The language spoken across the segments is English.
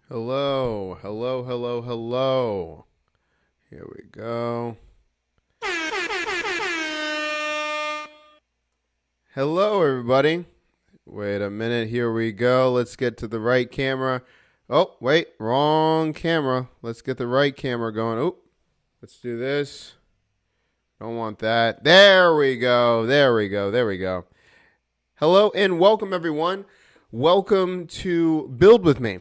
Hello, hello, hello, hello. Here we go. Hello, everybody. Wait a minute. Here we go. Let's get to the right camera. Oh, wait. Wrong camera. Let's get the right camera going. Oh, let's do this. Don't want that. There we go. There we go. There we go. Hello and welcome, everyone. Welcome to Build With Me.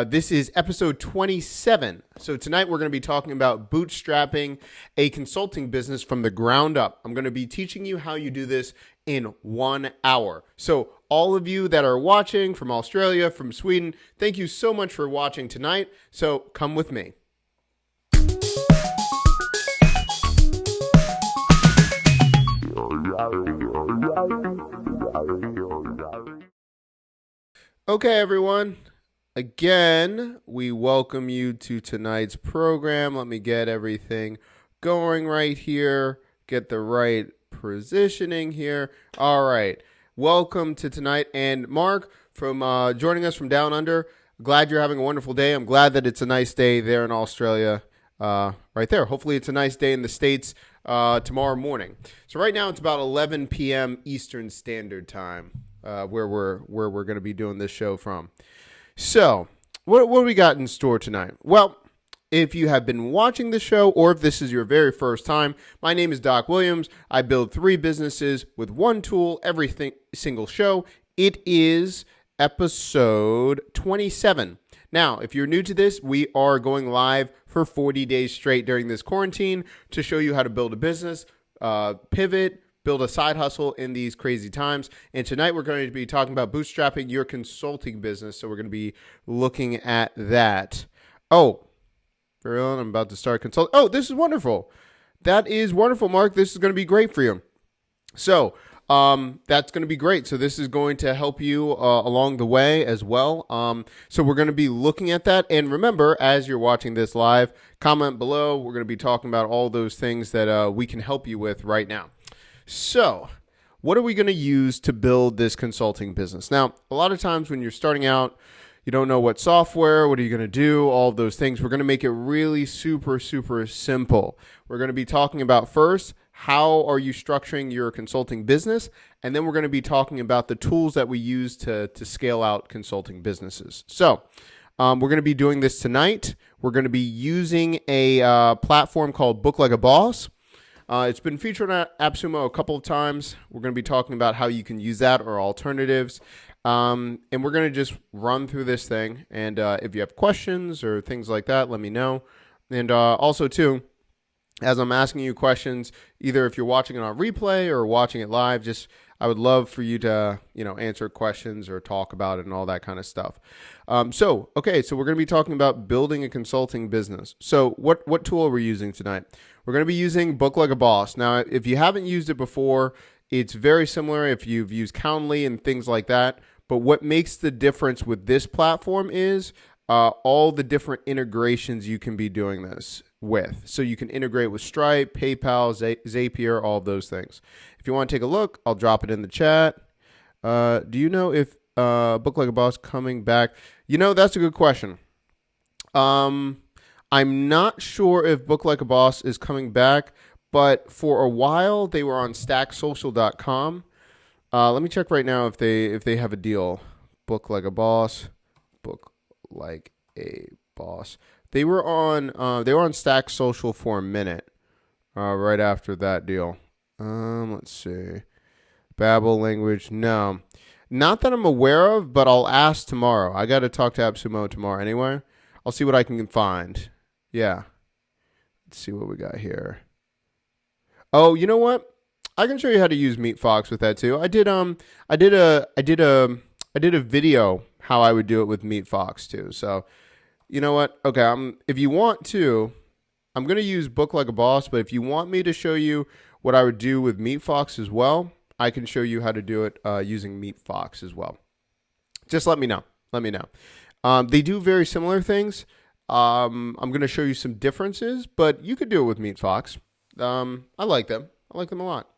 This is episode 27. So tonight we're going to be talking about bootstrapping a consulting business from the ground up. I'm going to be teaching you how you do this in 1 hour. So all of you that are watching from Australia, from Sweden, thank you so much for watching tonight. So come with me. Okay, everyone. Again, we welcome you to tonight's program. Let me get everything going right here. Get the right positioning here. All right. Welcome to tonight. And Mark, from joining us from Down Under, glad you're having a wonderful day. I'm glad that it's a nice day there in Australia, right there. Hopefully it's a nice day in the States tomorrow morning. So right now it's about 11 p.m. Eastern Standard Time, where we're going to be doing this show from. So, what do we got in store tonight? Well, if you have been watching the show or if this is your very first time, my name is Doc Williams. I build 3 businesses with one tool every single show. It is episode 27. Now, if you're new to this, we are going live for 40 days straight during this quarantine to show you how to build a business, pivot, build a side hustle in these crazy times. And tonight we're going to be talking about bootstrapping your consulting business. So we're going to be looking at that. Oh, very well, I'm about to start consulting. Oh, this is wonderful. That is wonderful, Mark. This is going to be great for you. So that's going to be great. So this is going to help you along the way as well. So we're going to be looking at that. And remember, as you're watching this live, comment below. We're going to be talking about all those things that we can help you with right now. So, what are we going to use to build this consulting business? Now, a lot of times when you're starting out, you don't know what software, what are you going to do, all of those things. We're going to make it really super simple. We're going to be talking about first, how are you structuring your consulting business? And then we're going to be talking about the tools that we use to scale out consulting businesses. So, we're going to be doing this tonight. We're going to be using a platform called Book Like a Boss. It's been featured on AppSumo a couple of times. We're going to be talking about how you can use that or alternatives. And we're going to just run through this thing. And if you have questions or things like that, let me know. And also, too, as I'm asking you questions, either if you're watching it on replay or watching it live, I would love for you to, answer questions or talk about it and all that kind of stuff. So we're going to be talking about building a consulting business. So what tool are we using tonight? We're going to be using Book Like a Boss. Now, if you haven't used it before, it's very similar if you've used Calendly and things like that. But what makes the difference with this platform is all the different integrations you can be doing this with. So you can integrate with Stripe, PayPal, Zapier, all of those things. If you want to take a look, I'll drop it in the chat. Do you know if Book Like a Boss coming back? That's a good question. I'm not sure if Book Like a Boss is coming back, but for a while they were on stacksocial.com. Let me check right now if they have a deal. Book Like a Boss. Book Like a Boss. They were on Stack Social for a minute, right after that deal. Let's see. Babel language. No, not that I'm aware of, but I'll ask tomorrow. I got to talk to AppSumo tomorrow anyway. I'll see what I can find. Yeah. Let's see what we got here. Oh, you know what? I can show you how to use MeetFox with that too. I did a video how I would do it with MeetFox too. So, you know what? Okay, if you want to, I'm going to use Book Like a Boss, but if you want me to show you what I would do with MeetFox as well, I can show you how to do it using MeetFox as well. Just let me know. They do very similar things. I'm going to show you some differences, but you could do it with MeetFox. I like them. I like them a lot.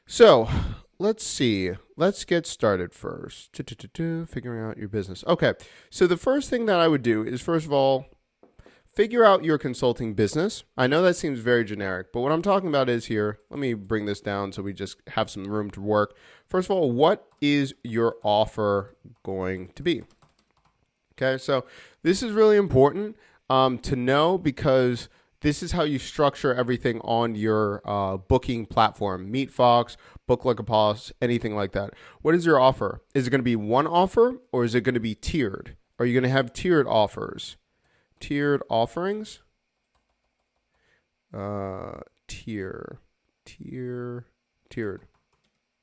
So let's see. let's get started first. Figuring out your business. Okay, so the first thing that I would do is, first of all, figure out your consulting business. I know that seems very generic, but what I'm talking about is here, let me bring this down so we just have some room to work. First of all, what is your offer going to be? Okay, so this is really important to know, because this is how you structure everything on your booking platform, MeetFox, Book Like a Boss, anything like that. What is your offer? Is it going to be one offer, or is it going to be tiered? Are you going to have tiered offers? Tiered offerings? Tiered.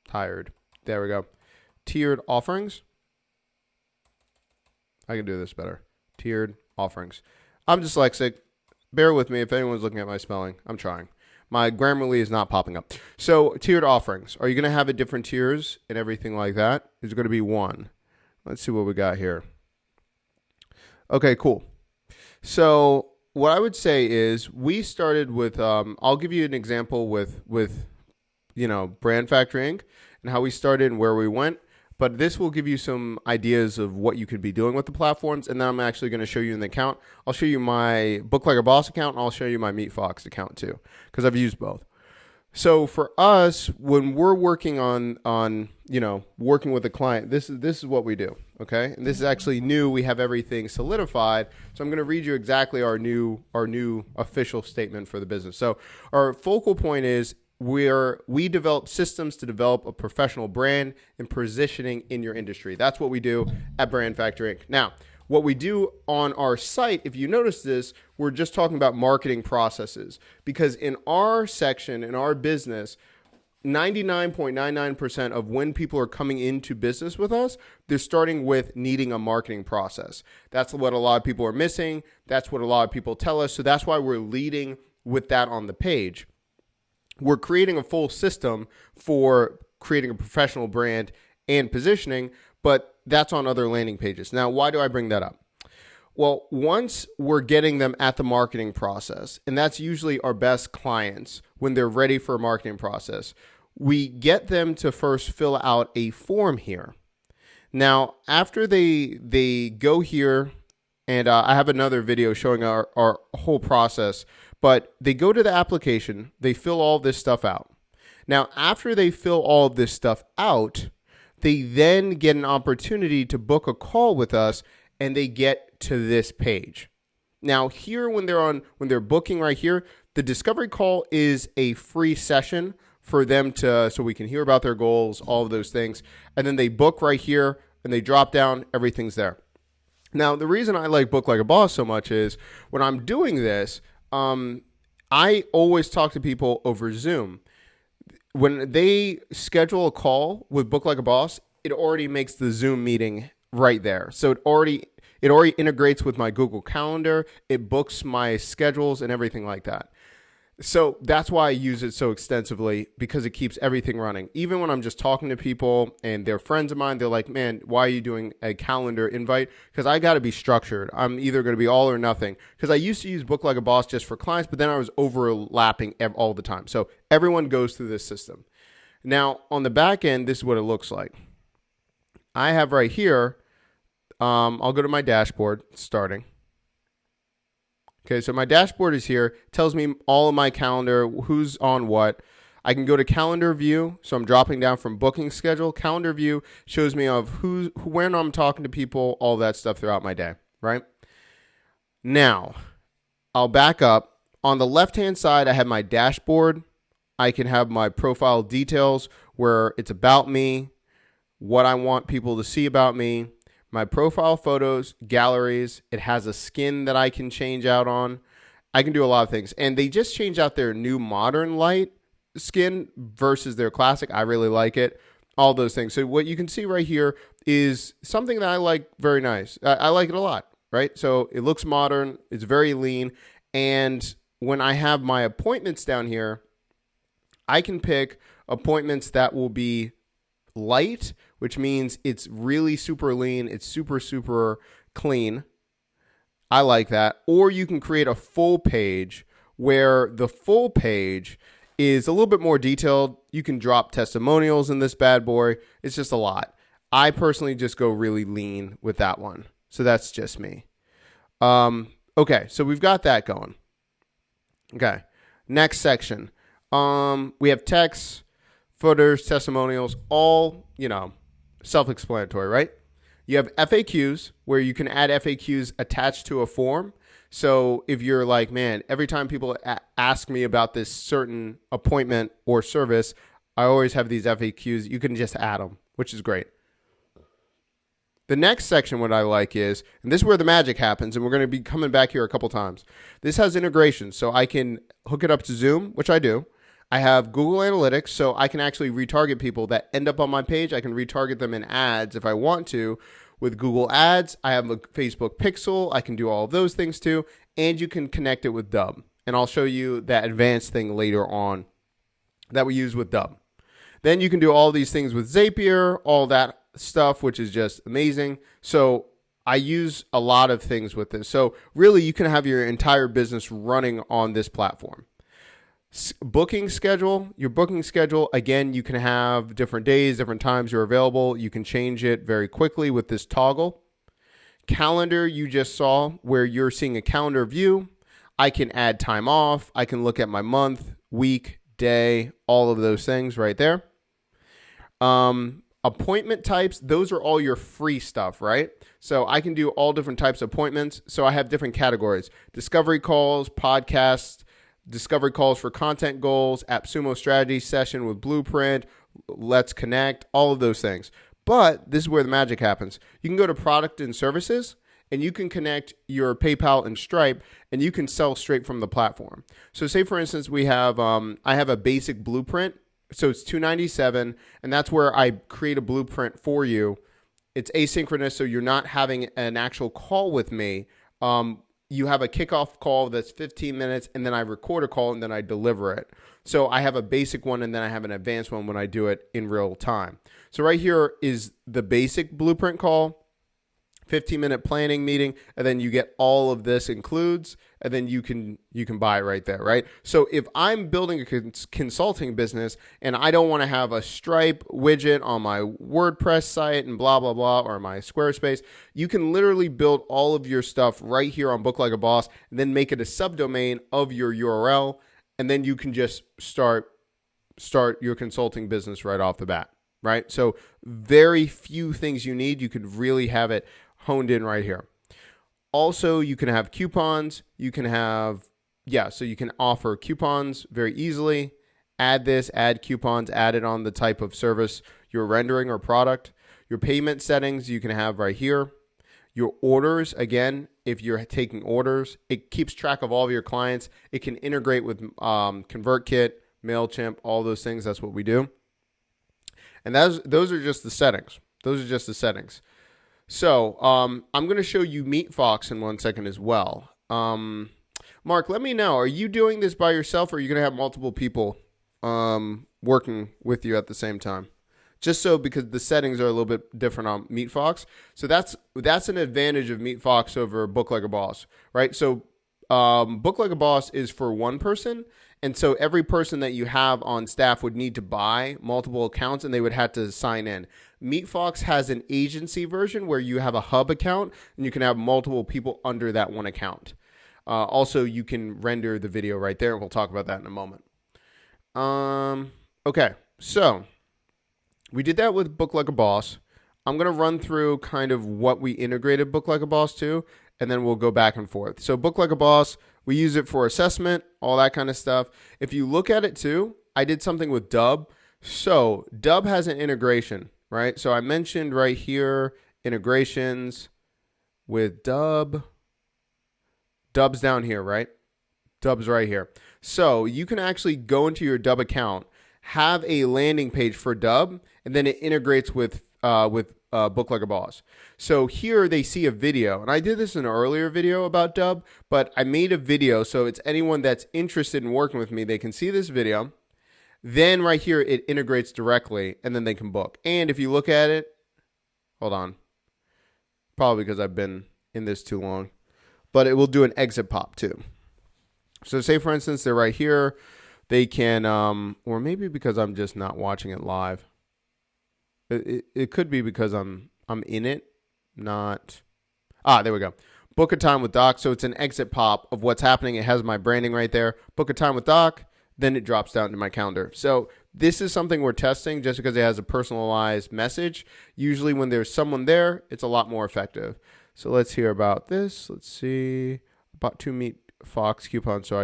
Tired. There we go. Tiered offerings. I can do this better. Tiered offerings. I'm dyslexic. Bear with me if anyone's looking at my spelling. I'm trying. My Grammarly is not popping up. So, tiered offerings. Are you going to have it different tiers and everything like that? Is it going to be one? Let's see what we got here. Okay, cool. So, what I would say is we started with, I'll give you an example with Brand Factory Inc. and how we started and where we went. But this will give you some ideas of what you could be doing with the platforms. And then I'm actually going to show you in the account. I'll show you my Book Like a Boss account, and I'll show you my MeetFox account too, because I've used both. So for us, when we're working on working with a client, this is what we do, okay? And this is actually new. We have everything solidified. So I'm going to read you exactly our new official statement for the business. So our focal point is, we develop systems to develop a professional brand and positioning in your industry. That's what we do at Brand Factory Inc. Now, what we do on our site, if you notice this, we're just talking about marketing processes, because in our section, in our business, 99.99% of when people are coming into business with us, they're starting with needing a marketing process. That's what a lot of people are missing. That's what a lot of people tell us. So that's why we're leading with that on the page. We're creating a full system for creating a professional brand and positioning, but that's on other landing pages. Now, why do I bring that up? Well, once we're getting them at the marketing process, and that's usually our best clients when they're ready for a marketing process, we get them to first fill out a form here. Now, after they go here, and I have another video showing our whole process, but they go to the application, they fill all this stuff out. Now, after they fill all this stuff out, they then get an opportunity to book a call with us, and they get to this page. Now, here when they're booking right here, the discovery call is a free session for them so we can hear about their goals, all of those things. And then they book right here, and they drop down, everything's there. Now, the reason I like Book Like a Boss so much is when I'm doing this, I always talk to people over Zoom. When they schedule a call with Book Like a Boss, it already makes the Zoom meeting right there. So it already integrates with my Google Calendar. It books my schedules and everything like that. So that's why I use it so extensively, because it keeps everything running. Even when I'm just talking to people and they're friends of mine, they're like, man, why are you doing a calendar invite? Because I got to be structured. I'm either going to be all or nothing. Because I used to use Book Like a Boss just for clients, but then I was overlapping all the time. So everyone goes through this system. Now, on the back end, this is what it looks like. I have right here, I'll go to my dashboard starting. Okay, so my dashboard is here. It tells me all of my calendar, who's on what. I can go to calendar view. So I'm dropping down from booking schedule. Calendar view shows me of when I'm talking to people, all that stuff throughout my day, right? Now, I'll back up. On the left-hand side, I have my dashboard. I can have my profile details where it's about me, what I want people to see about me. My profile photos, galleries, it has a skin that I can change out on. I can do a lot of things. And they just changed out their new modern light skin versus their classic. I really like it. All those things. So what you can see right here is something that I like very nice. I like it a lot, right? So it looks modern. It's very lean. And when I have my appointments down here, I can pick appointments that will be light, which means it's really super lean. It's super, super clean. I like that. Or you can create a full page where the full page is a little bit more detailed. You can drop testimonials in this bad boy. It's just a lot. I personally just go really lean with that one. So that's just me. Okay, so we've got that going. Okay, next section. We have text, footers, testimonials, all, self-explanatory, right? You have FAQs where you can add FAQs attached to a form. So if you're like, man, every time people ask me about this certain appointment or service, I always have these FAQs. You can just add them, which is great. The next section, what I like is, and this is where the magic happens, and we're going to be coming back here a couple times. This has integration, so I can hook it up to Zoom, which I do. I have Google Analytics, so I can actually retarget people that end up on my page. I can retarget them in ads if I want to. With Google Ads, I have a Facebook Pixel. I can do all of those things too. And you can connect it with Dub. And I'll show you that advanced thing later on that we use with Dub. Then you can do all these things with Zapier, all that stuff, which is just amazing. So I use a lot of things with this. So really, you can have your entire business running on this platform. Booking schedule, your booking schedule, again, you can have different days, different times you're available. You can change it very quickly with this toggle. Calendar, you just saw where you're seeing a calendar view. I can add time off. I can look at my month, week, day, all of those things right there. Appointment types, those are all your free stuff, right? So I can do all different types of appointments. So I have different categories: discovery calls, podcasts, discovery calls for content goals, AppSumo strategy session with Blueprint, Let's Connect, all of those things. But this is where the magic happens. You can go to product and services, and you can connect your PayPal and Stripe, and you can sell straight from the platform. So say, for instance, we have I have a basic blueprint. So it's $297, and that's where I create a blueprint for you. It's asynchronous, so you're not having an actual call with me. You have a kickoff call that's 15 minutes, and then I record a call, and then I deliver it. So I have a basic one, and then I have an advanced one when I do it in real time. So right here is the basic blueprint call, 15-minute planning meeting, and then you get all of this includes, and then you can buy it right there, right? So if I'm building a consulting business and I don't want to have a Stripe widget on my WordPress site and blah, blah, blah, or my Squarespace, you can literally build all of your stuff right here on Book Like a Boss and then make it a subdomain of your URL, and then you can just start your consulting business right off the bat, right? So very few things you need. You could really have it honed in right here. Also, you can have coupons. You can have, so you can offer coupons very easily. Add this, add coupons, add it on the type of service you're rendering or product. Your payment settings you can have right here. Your orders, again, if you're taking orders, it keeps track of all of your clients. It can integrate with ConvertKit, MailChimp, all those things. That's what we do. And those are just the settings. Those are just the settings. So I'm going to show you MeetFox in 1 second as well. Mark, let me know. Are you doing this by yourself, or are you going to have multiple people working with you at the same time? Just so, because the settings are a little bit different on MeetFox. So that's an advantage of MeetFox over Book Like a Boss, right? So Book Like a Boss is for one person. And so every person that you have on staff would need to buy multiple accounts, and they would have to sign in. MeetFox has an agency version where you have a hub account, and you can have multiple people under that one account. Also, you can render the video right there, and we'll talk about that in a moment. Okay, so we did that with Book Like a Boss. I'm going to run through kind of what we integrated Book Like a Boss to, and then we'll go back and forth. So Book Like a Boss, we use it for assessment, all that kind of stuff. If you look at it too, I did something with Dub. So Dub has an integration, right? So I mentioned right here, integrations with Dub. Dub's down here, right? Dub's right here. So you can actually go into your Dub account, have a landing page for Dub, and then it integrates with Book Like a Boss. So here they see a video, and I did this in an earlier video about Dub, but I made a video so it's anyone that's interested in working with me, they can see this video. Then right here it integrates directly, and then they can book. And if you look at it, hold on, probably because I've been in this too long, but it will do an exit pop too. So say for instance they're right here, they can, or maybe because I'm just not watching it live. It could be because I'm in it, not. There we go. Book a time with Doc. So it's an exit pop of what's happening. It has my branding right there. Book a time with Doc. Then it drops down to my calendar. So this is something we're testing just because it has a personalized message. Usually when there's someone there, it's a lot more effective. So let's hear about this. Let's see. About 2 MeetFox coupons. So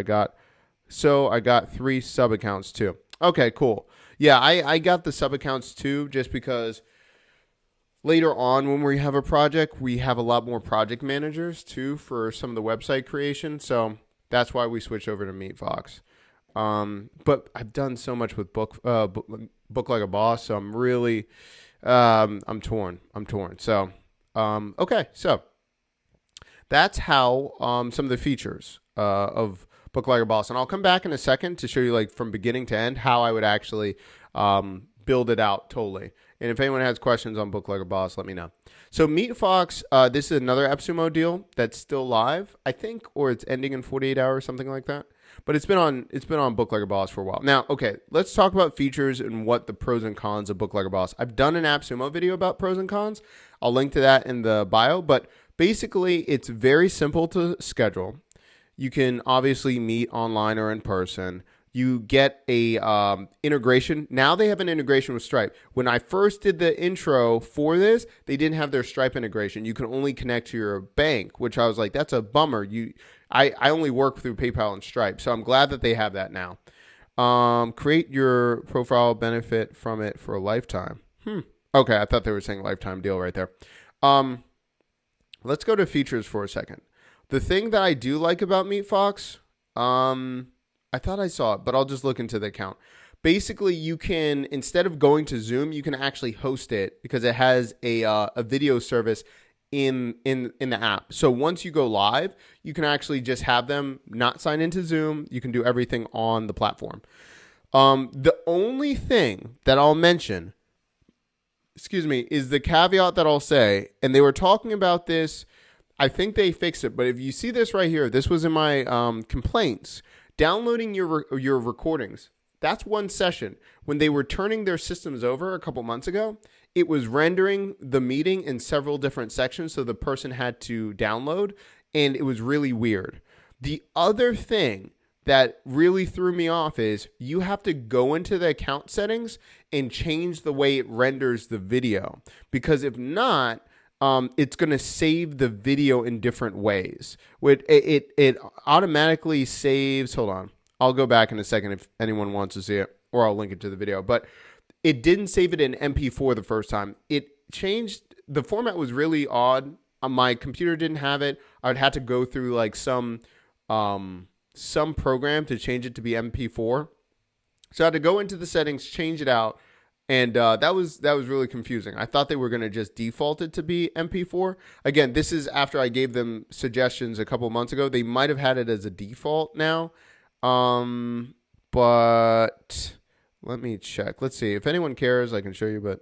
I got 3 sub accounts too. Okay, cool. Yeah, I got the sub accounts too just because later on when we have a project, we have a lot more project managers too for some of the website creation. So that's why we switched over to MeetFox. But I've done so much with Book Like a Boss, so I'm really, I'm torn. So, okay, so that's how some of the features of Book Like a Boss, and I'll come back in a second to show you like from beginning to end how I would actually build it out totally. And if anyone has questions on Book Like a Boss, let me know. So MeetFox, this is another AppSumo deal that's still live, I think, or it's ending in 48 hours, something like that. But it's been on Book Like a Boss for a while. Now, okay, let's talk about features and what the pros and cons of Book Like a Boss. I've done an AppSumo video about pros and cons. I'll link to that in the bio. But basically, it's very simple to schedule. You can obviously meet online or in person. You get a integration. Now they have an integration with Stripe. When I first did the intro for this, they didn't have their Stripe integration. You can only connect to your bank, which I was like, that's a bummer. I only work through PayPal and Stripe, so I'm glad that they have that now. Create your profile, benefit from it for a lifetime. Okay, I thought they were saying lifetime deal right there. Let's go to features for a second. The thing that I do like about MeetFox, I thought I saw it, but I'll just look into the account. Basically, you can, instead of going to Zoom, you can actually host it because it has a video service in the app. So once you go live, you can actually just have them not sign into Zoom. You can do everything on the platform. The only thing that I'll mention, is the caveat that I'll say, and they were talking about this, I think they fixed it, but if you see this right here, this was in my complaints. Downloading your recordings, that's one session. When they were turning their systems over a couple months ago, it was rendering the meeting in several different sections, so the person had to download, and it was really weird. The other thing that really threw me off is you have to go into the account settings and change the way it renders the video, because if not, it's going to save the video in different ways. It automatically saves. Hold on. I'll go back in a second if anyone wants to see it, or I'll link it to the video. But it didn't save it in MP4 the first time. It changed. The format was really odd. My computer didn't have it. I would have to go through like some program to change it to be MP4. So I had to go into the settings, change it out. And that was really confusing. I thought they were going to just default it to be MP4. Again, this is after I gave them suggestions a couple months ago. They might have had it as a default now. But let me check. Let's see. If anyone cares, I can show you, but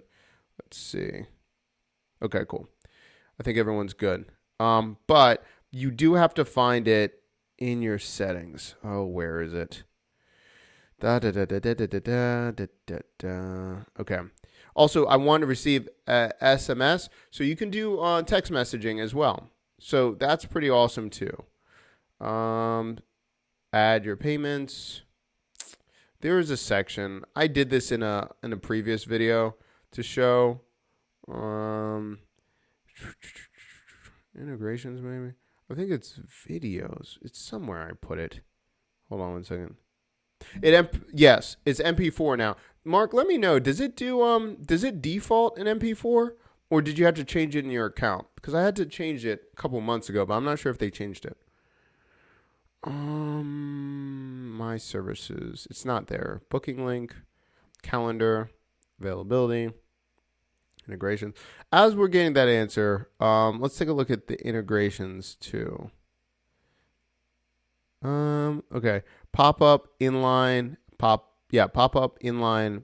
let's see. Okay, cool. I think everyone's good. But you do have to find it in your settings. Oh, where is it? Okay. Also, I want to receive SMS, so you can do text messaging as well. So that's pretty awesome too. Add your payments. There is a section. I did this in a previous video to show integrations. Maybe I think it's videos. It's somewhere I put it. Hold on one second. Yes, it's MP4 now. Mark, let me know. Does it default in MP4, or did you have to change it in your account? Because I had to change it a couple months ago, but I'm not sure if they changed it. My services. It's not there. Booking link, calendar, availability, integration. As we're getting that answer, let's take a look at the integrations too. Okay. Pop-up, inline, pop-up, inline,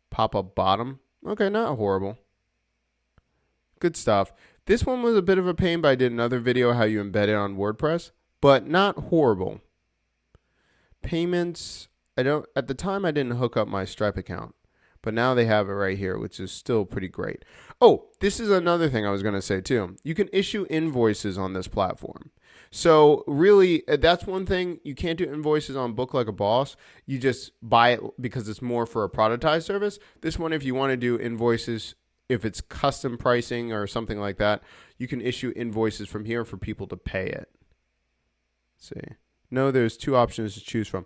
pop-up bottom. Okay, not horrible. Good stuff. This one was a bit of a pain, but I did another video how you embed it on WordPress, but not horrible. Payments, at the time I didn't hook up my Stripe account, but now they have it right here, which is still pretty great. Oh, this is another thing I was going to say too. You can issue invoices on this platform. So really, that's one thing. You can't do invoices on Book Like a Boss. You just buy it because it's more for a productized service. This one, if you want to do invoices, if it's custom pricing or something like that, you can issue invoices from here for people to pay it. Let's see. No, there's two options to choose from.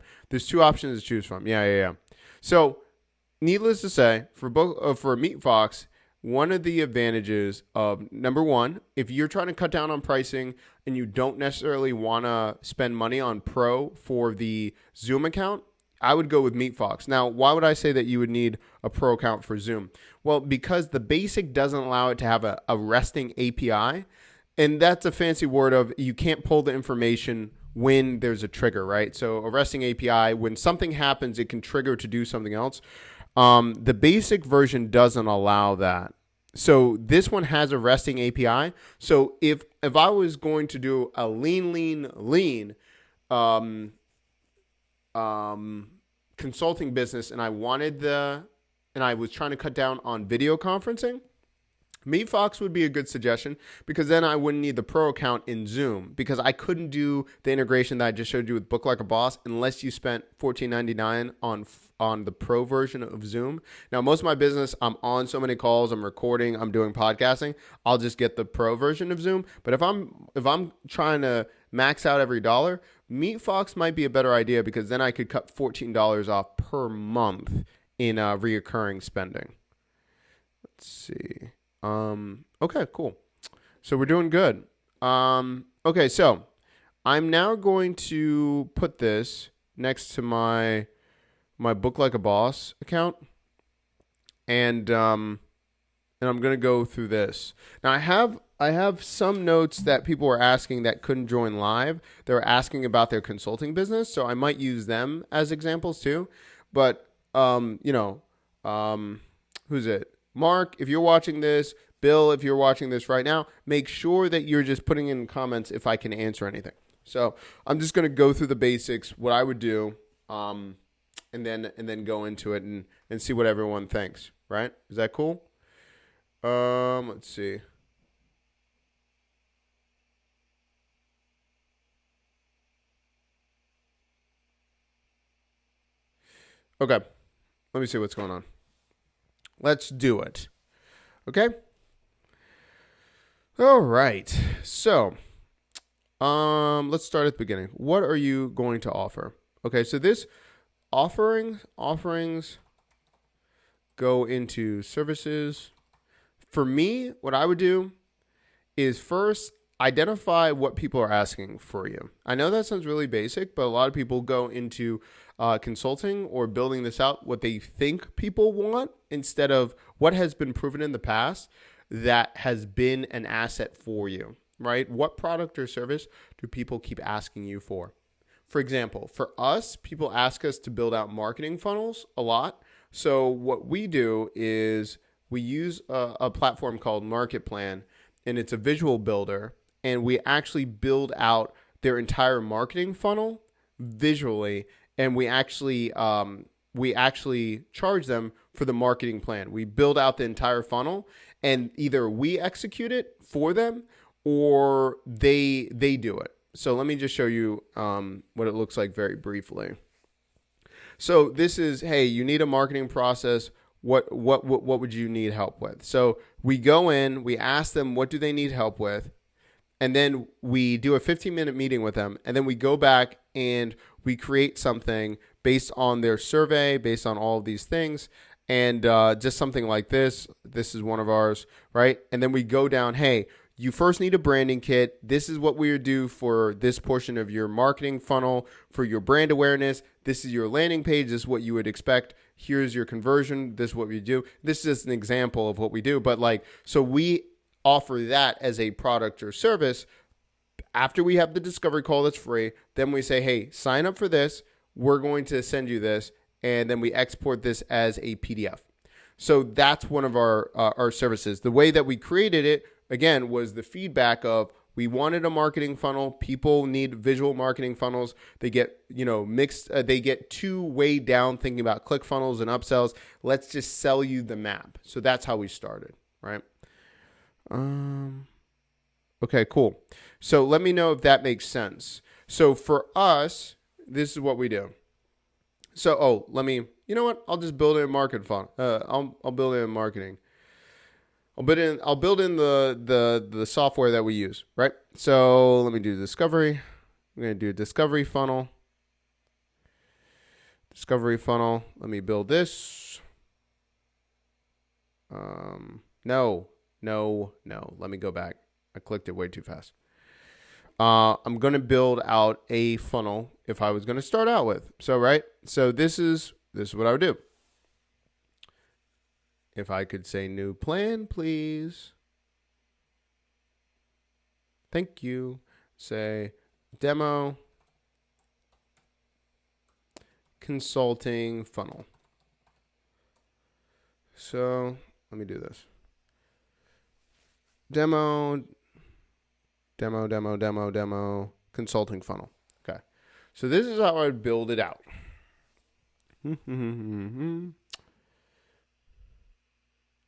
Yeah. So, needless to say, for MeetFox, one of the advantages of, number one, if you're trying to cut down on pricing and you don't necessarily want to spend money on Pro for the Zoom account, I would go with MeetFox. Now, why would I say that you would need a Pro account for Zoom? Well, because the basic doesn't allow it to have a resting API, and that's a fancy word of you can't pull the information when there's a trigger, right? So a resting API, when something happens, it can trigger to do something else. The basic version doesn't allow that. So this one has a resting API. So if I was going to do a lean consulting business and I was trying to cut down on video conferencing, MeetFox would be a good suggestion because then I wouldn't need the Pro account in Zoom because I couldn't do the integration that I just showed you with Book Like a Boss unless you spent $14.99 on the Pro version of Zoom. Now, most of my business, I'm on so many calls, I'm recording, I'm doing podcasting. I'll just get the Pro version of Zoom. But if I'm trying to max out every dollar, MeetFox might be a better idea because then I could cut $14 off per month in reoccurring spending. Let's see. Okay, cool. So we're doing good. Okay, so I'm now going to put this next to my Book Like a Boss account, and I'm going to go through this. Now I have some notes that people were asking that couldn't join live. They were asking about their consulting business, so I might use them as examples too. But who's it? Mark, if you're watching this, Bill, if you're watching this right now, make sure that you're just putting in comments if I can answer anything. So I'm just going to go through the basics, what I would do, and then go into it and see what everyone thinks, right? Is that cool? Let's see. Okay. Let me see what's going on. Let's do it. Okay? All right. So, let's start at the beginning. What are you going to offer? Okay, so this offerings go into services. For me, what I would do is first identify what people are asking for you. I know that sounds really basic, but a lot of people go into consulting or building this out what they think people want instead of what has been proven in the past that has been an asset for you, right? What product or service do people keep asking you for? For example, for us, people ask us to build out marketing funnels a lot. So what we do is we use a platform called Market Plan, and it's a visual builder, and we actually build out their entire marketing funnel visually, and we actually charge them for the marketing plan. We build out the entire funnel, and either we execute it for them or they do it. So let me just show you what it looks like very briefly. So this is, hey, you need a marketing process. What would you need help with? So we go in, we ask them what do they need help with, and then we do a 15-minute meeting with them, and then we go back and we create something based on their survey, based on all of these things, and just something like this. This is one of ours, right? And then we go down, hey, you first need a branding kit. This is what we would do for this portion of your marketing funnel for your brand awareness. This is your landing page. This is what you would expect. Here's your conversion. This is what we do. This is just an example of what we do. But so we offer that as a product or service. After we have the discovery call that's free, then we say, hey, sign up for this. We're going to send you this. And then we export this as a PDF. So that's one of our services. The way that we created it, again, was the feedback of We wanted a marketing funnel. People need visual marketing funnels. They get, mixed. They get too weighed down thinking about ClickFunnels and upsells. Let's just sell you the map. So that's how we started, right? Okay, cool. So let me know if that makes sense. So for us, this is what we do. So, you know what? I'll just build in market funnel. I'll build in marketing. I'll build in the software that we use, right? So let me do discovery. I'm going to do a discovery funnel. Discovery funnel. Let me build this. No. Let me go back. I clicked it way too fast. I'm going to build out a funnel if I was going to start out with. So, right? So this is what I would do. If I could say new plan, please. Thank you. Say demo consulting funnel. So let me do this. Demo consulting funnel. Okay. So this is how I would build it out.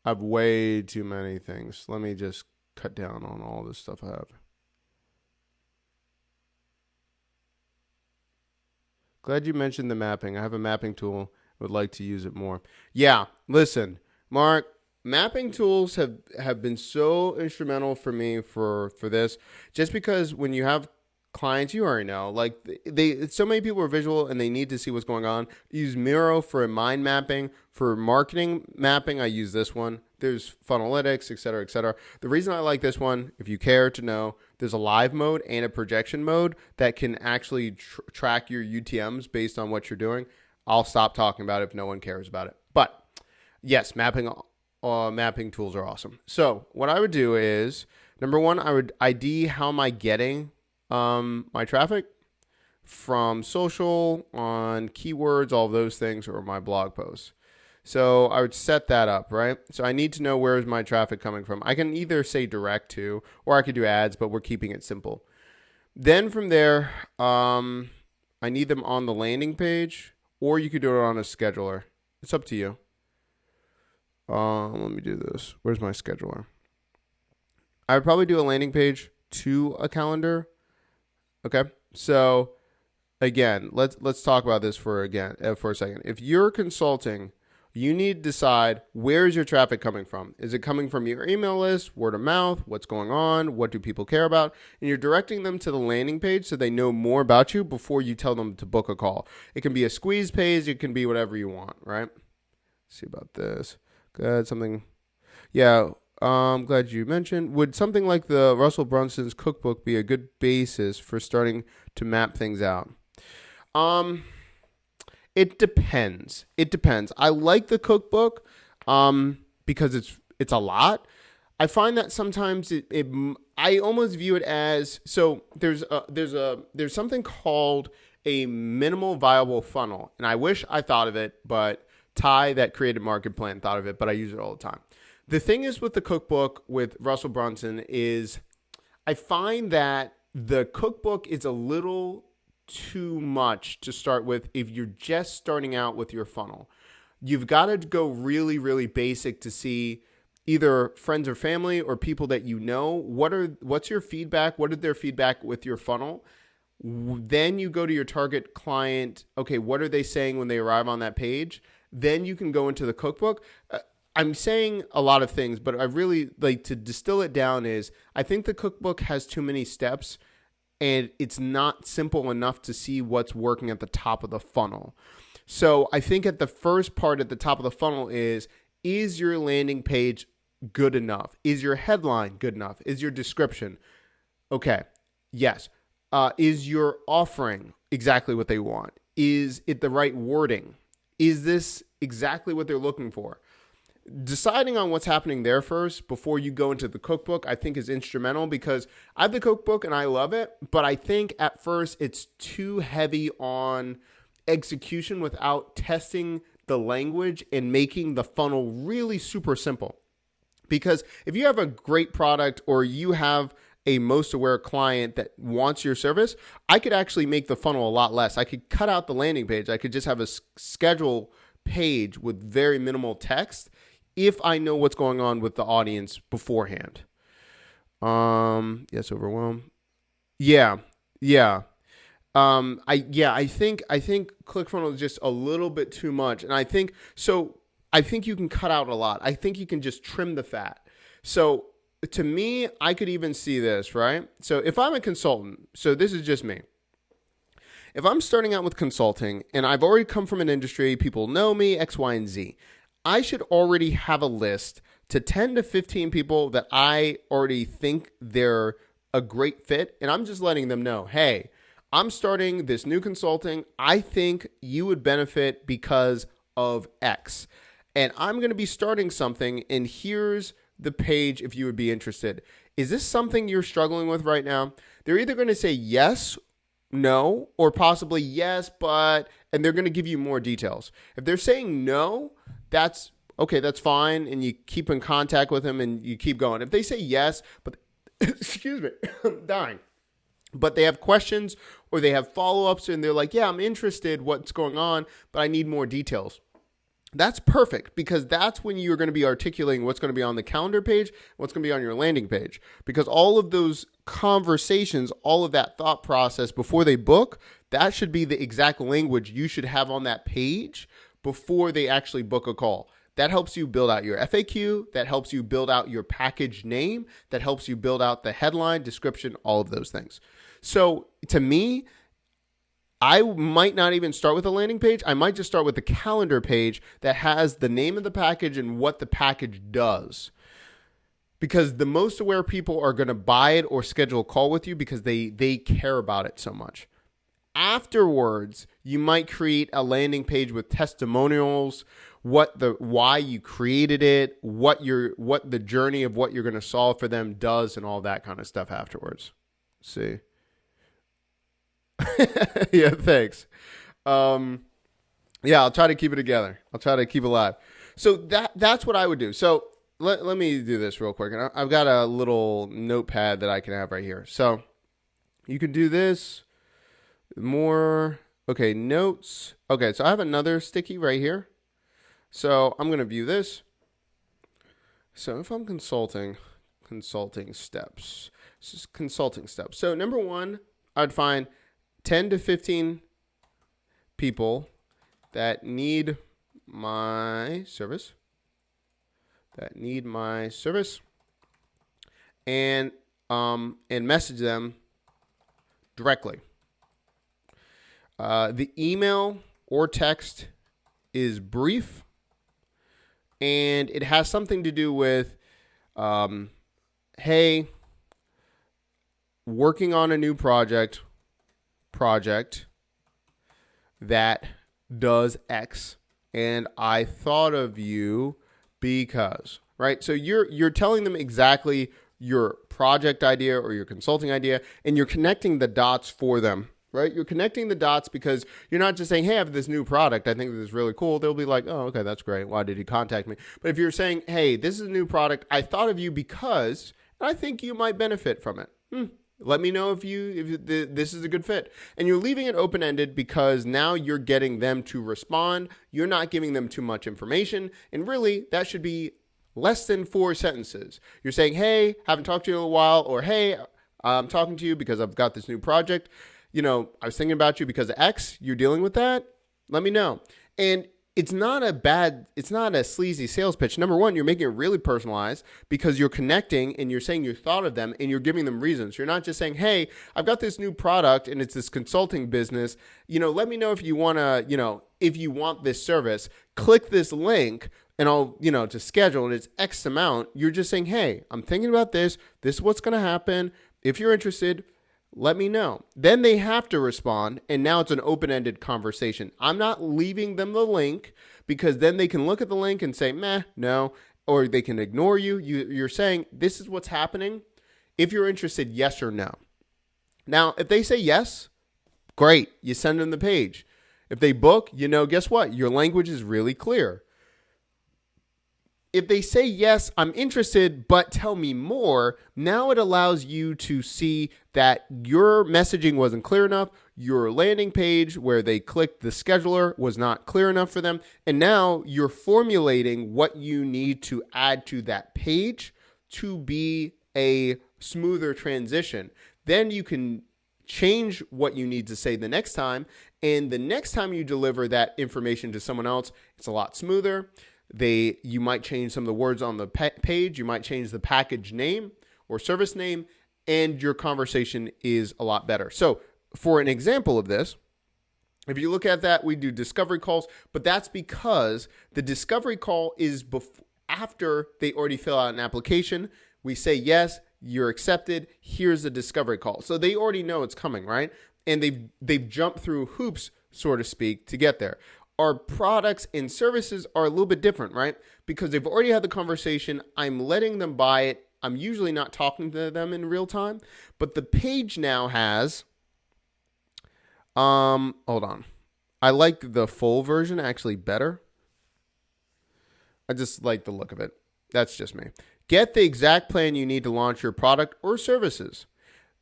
I have way too many things. Let me just cut down on all this stuff I have. Glad you mentioned the mapping. I have a mapping tool. I would like to use it more. Yeah, listen, Mark, mapping tools have been so instrumental for me for this. Just because when you have clients, you already know, like so many people are visual and they need to see what's going on. Use Miro for mind mapping. For marketing mapping, I use this one. There's Funnelytics, et cetera, et cetera. The reason I like this one, if you care to know, there's a live mode and a projection mode that can actually track your UTMs based on what you're doing. I'll stop talking about it if no one cares about it. But yes, mapping tools are awesome. So what I would do is, number one, I would ID how am I getting my traffic from social, on keywords, all of those things, or my blog posts. So I would set that up, right? So I need to know where is my traffic coming from. I can either say direct to, or I could do ads, but we're keeping it simple. Then from there, I need them on the landing page, or you could do it on a scheduler. It's up to you. Let me do this. Where's my scheduler? I would probably do a landing page to a calendar. Okay, so again, let's talk about this for a second. If you're consulting, you need to decide, where is your traffic coming from? Is it coming from your email list, word of mouth, what's going on, what do people care about? And you're directing them to the landing page so they know more about you before you tell them to book a call. It can be a squeeze page, it can be whatever you want, right? Let's see about this. Good, something. Yeah, I'm glad you mentioned. Would something like the Russell Brunson's cookbook be a good basis for starting to map things out? It depends. I like the cookbook because it's a lot. I find that sometimes I almost view it as, so there's something called a minimal viable funnel, and I wish I thought of it, but Ty, that created Market Plan, thought of it, but I use it all the time. The thing is with the cookbook with Russell Brunson is I find that the cookbook is a little too much to start with if you're just starting out with your funnel. You've got to go really, really basic to see either friends or family or people that you know. What's your feedback? What is their feedback with your funnel? Then you go to your target client. Okay, what are they saying when they arrive on that page? Then you can go into the cookbook. I'm saying a lot of things, but I really like to distill it down is I think the cookbook has too many steps and it's not simple enough to see what's working at the top of the funnel. So I think at the first part at the top of the funnel is your landing page good enough? Is your headline good enough? Is your description? Okay, yes. Is your offering exactly what they want? Is it the right wording? Is this exactly what they're looking for? Deciding on what's happening there first before you go into the cookbook, I think is instrumental because I have the cookbook and I love it, but I think at first it's too heavy on execution without testing the language and making the funnel really super simple. Because if you have a great product or you have a most aware client that wants your service, I could actually make the funnel a lot less. I could cut out the landing page. I could just have a schedule page with very minimal text if I know what's going on with the audience beforehand. Yes, overwhelmed. Yeah. I think ClickFunnels is just a little bit too much. And I think you can cut out a lot. I think you can just trim the fat. So to me, I could even see this, right? So if I'm a consultant, so this is just me. If I'm starting out with consulting and I've already come from an industry, people know me, X, Y, and Z, I should already have a list to 10 to 15 people that I already think they're a great fit. And I'm just letting them know, hey, I'm starting this new consulting. I think you would benefit because of X. And I'm going to be starting something, and here's the page if you would be interested. Is this something you're struggling with right now? They're either going to say yes, no, or possibly yes, but, and they're going to give you more details. If they're saying no, that's okay, that's fine, and you keep in contact with them and you keep going. If they say yes, but, excuse me, I'm dying, but they have questions or they have follow-ups and they're like, yeah, I'm interested, what's going on, but I need more details. That's perfect, because that's when you're going to be articulating what's going to be on the calendar page, what's going to be on your landing page. Because all of those conversations, all of that thought process before they book, that should be the exact language you should have on that page before they actually book a call. That helps you build out your FAQ. That helps you build out your package name. That helps you build out the headline, description, all of those things. So to me, I might not even start with a landing page. I might just start with the calendar page that has the name of the package and what the package does. Because the most aware people are going to buy it or schedule a call with you because they care about it so much. Afterwards, you might create a landing page with testimonials, why you created it, what the journey of what you're going to solve for them does, and all that kind of stuff afterwards. See? Yeah, thanks. Yeah, I'll try to keep it together. I'll try to keep it alive. So that's what I would do. So let me do this real quick. And I've got a little notepad that I can have right here. So you can do this. More. Okay, notes. Okay, so I have another sticky right here. So I'm going to view this. So if I'm consulting steps. This is consulting steps. So number one, I'd find 10 to 15 people that need my service. And message them directly. The email or text is brief, and it has something to do with, hey, working on a new project that does X, and I thought of you because, right? So you're telling them exactly your project idea or your consulting idea, and you're connecting the dots for them, right? You're connecting the dots because you're not just saying, hey, I have this new product. I think this is really cool. They'll be like, oh, okay, that's great. Why did he contact me? But if you're saying, hey, this is a new product, I thought of you because I think you might benefit from it. Let me know if this is a good fit. And you're leaving it open-ended because now you're getting them to respond. You're not giving them too much information. And really, that should be less than 4 sentences. You're saying, hey, haven't talked to you in a while, or hey, I'm talking to you because I've got this new project. You know, I was thinking about you because of X. You're dealing with that. Let me know. And it's not a sleazy sales pitch. Number one, you're making it really personalized because you're connecting and you're saying you thought of them and you're giving them reasons. You're not just saying, hey, I've got this new product and it's this consulting business. You know, let me know if you want to, if you want this service, click this link and I'll, to schedule, and it's X amount. You're just saying, hey, I'm thinking about this. This is what's going to happen. If you're interested, let me know. Then they have to respond, and now it's an open-ended conversation. I'm not leaving them the link because then they can look at the link and say, meh, no, or they can ignore you. You're saying, this is what's happening. If you're interested, yes or no. Now, if they say yes, great. You send them the page. If they book, guess what? Your language is really clear. if they say, yes, I'm interested, but tell me more, now it allows you to see that your messaging wasn't clear enough. Your landing page where they clicked the scheduler was not clear enough for them. And now you're formulating what you need to add to that page to be a smoother transition. Then you can change what you need to say the next time. And the next time you deliver that information to someone else, it's a lot smoother. You might change some of the words on the page. You might change the package name or service name, and your conversation is a lot better. So for an example of this, if you look at that, we do discovery calls, but that's because the discovery call is after they already fill out an application. We say, yes, you're accepted. Here's the discovery call. So they already know it's coming, right? And they've jumped through hoops, so to speak, to get there. Our products and services are a little bit different, right? Because they've already had the conversation. I'm letting them buy it. I'm usually not talking to them in real time, but the page now has, hold on. I like the full version actually better. I just like the look of it. That's just me. Get the exact plan you need to launch your product or services.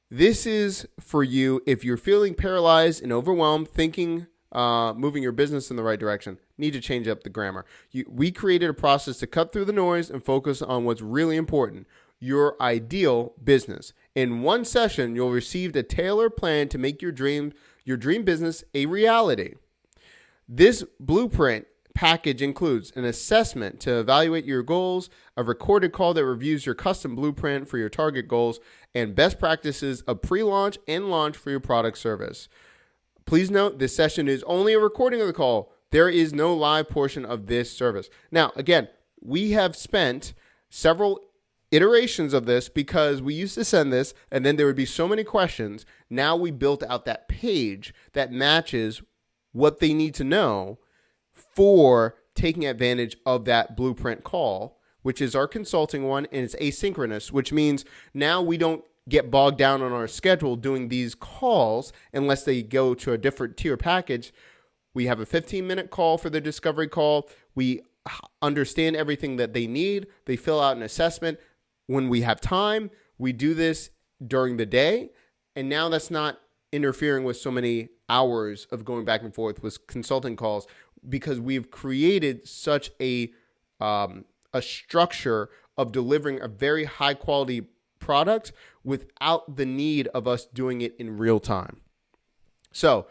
This is for you if you're feeling paralyzed and overwhelmed, thinking moving your business in the right direction. Need to change up the grammar. We created a process to cut through the noise and focus on what's really important, your ideal business. In one session, you'll receive a tailored plan to make your dream business a reality. This blueprint package includes an assessment to evaluate your goals, a recorded call that reviews your custom blueprint for your target goals, and best practices of pre-launch and launch for your product service. Please note, this session is only a recording of the call. There is no live portion of this service. Now, again, we have spent several iterations of this because we used to send this and then there would be so many questions. Now we built out that page that matches what they need to know for taking advantage of that blueprint call, which is our consulting one, and it's asynchronous, which means now we don't get bogged down on our schedule doing these calls unless they go to a different tier package. We have a 15-minute call for the discovery call. We understand everything that they need. They fill out an assessment. When we have time, we do this during the day. And now that's not interfering with so many hours of going back and forth with consulting calls because we've created such a structure of delivering a very high quality product without the need of us doing it in real time. So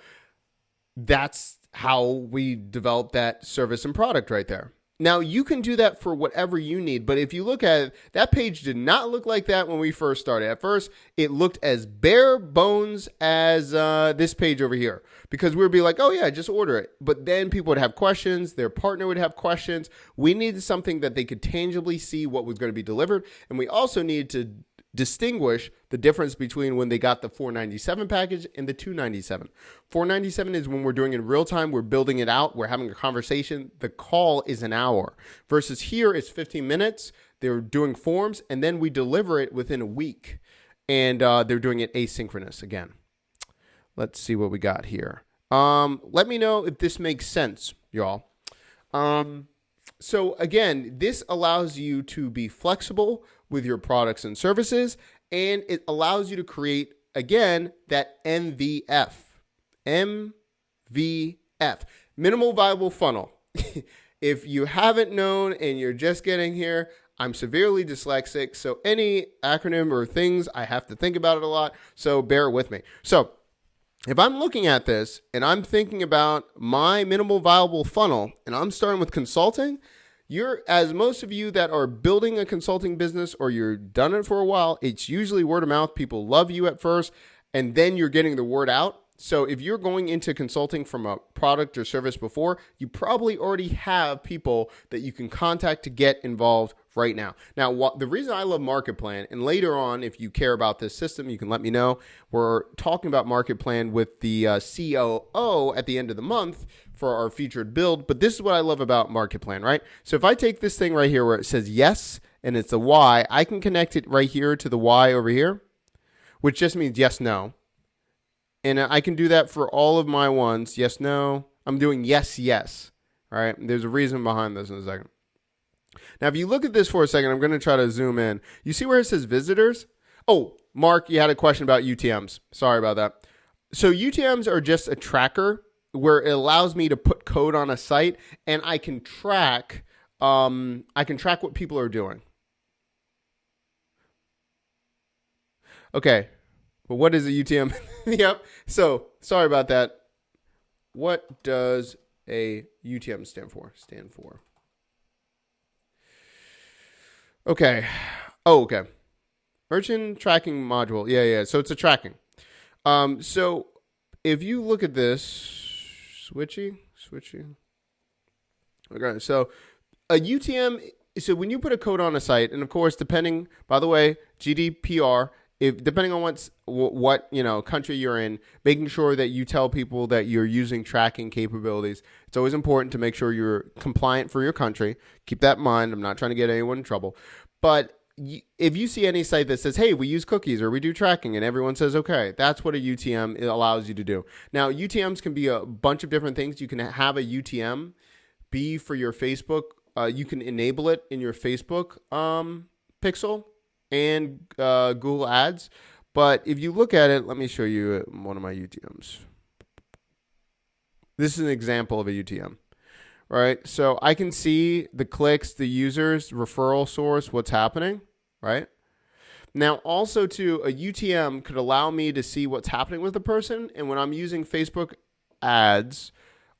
that's how we develop that service and product right there. Now, you can do that for whatever you need, but if you look at it, that page did not look like that when we first started. At first, it looked as bare bones as this page over here because we would be like, oh yeah, just order it. But then people would have questions. Their partner would have questions. We needed something that they could tangibly see what was going to be delivered. And we also needed to distinguish the difference between when they got the $497 package and the $297. $497 is when we're doing it in real time. We're building it out. We're having a conversation. The call is an hour versus here it's 15 minutes. They're doing forms and then we deliver it within a week. And they're doing it asynchronous again. Let's see what we got here. Let me know if this makes sense, y'all. So again, this allows you to be flexible with your products and services, and it allows you to create, again, that MVF. MVF, minimal viable funnel. If you haven't known and you're just getting here, I'm severely dyslexic, so any acronym or things, I have to think about it a lot, so bear with me. So if I'm looking at this and I'm thinking about my minimal viable funnel and I'm starting with consulting, as most of you that are building a consulting business or you're done it for a while, it's usually word of mouth. People love you at first and then you're getting the word out. So if you're going into consulting from a product or service before, you probably already have people that you can contact to get involved right now. Now, the reason I love Market Plan, and later on, if you care about this system, you can let me know. We're talking about Market Plan with the COO at the end of the month for our featured build. But this is what I love about Market Plan, right? So if I take this thing right here where it says yes, and it's a Y, I can connect it right here to the Y over here, which just means yes, no. And I can do that for all of my ones. Yes, no. I'm doing yes, yes. All right. There's a reason behind this in a second. Now, if you look at this for a second, I'm going to try to zoom in. You see where it says visitors? Oh, Mark, you had a question about UTMs. Sorry about that. So UTMs are just a tracker where it allows me to put code on a site and I can track what people are doing. Okay. But what is a UTM? Yep. So sorry about that. What does a UTM stand for? Okay. Oh, okay. Merchant tracking module. Yeah. So it's a tracking. So if you look at this, switchy. Okay. So a UTM. So when you put a code on a site, and of course, depending, by the way, GDPR, depending on what country you're in, making sure that you tell people that you're using tracking capabilities. It's always important to make sure you're compliant for your country. Keep that in mind. I'm not trying to get anyone in trouble. But if you see any site that says, hey, we use cookies or we do tracking, and everyone says, okay, that's what a UTM allows you to do. Now, UTMs can be a bunch of different things. You can have a UTM be for your Facebook. You can enable it in your Facebook pixel and Google Ads. But if you look at it, let me show you one of my UTMs. This is an example of a UTM, right? So I can see the clicks, the users, referral source, what's happening, right? Now, also, too, a UTM could allow me to see what's happening with the person. And when I'm using Facebook ads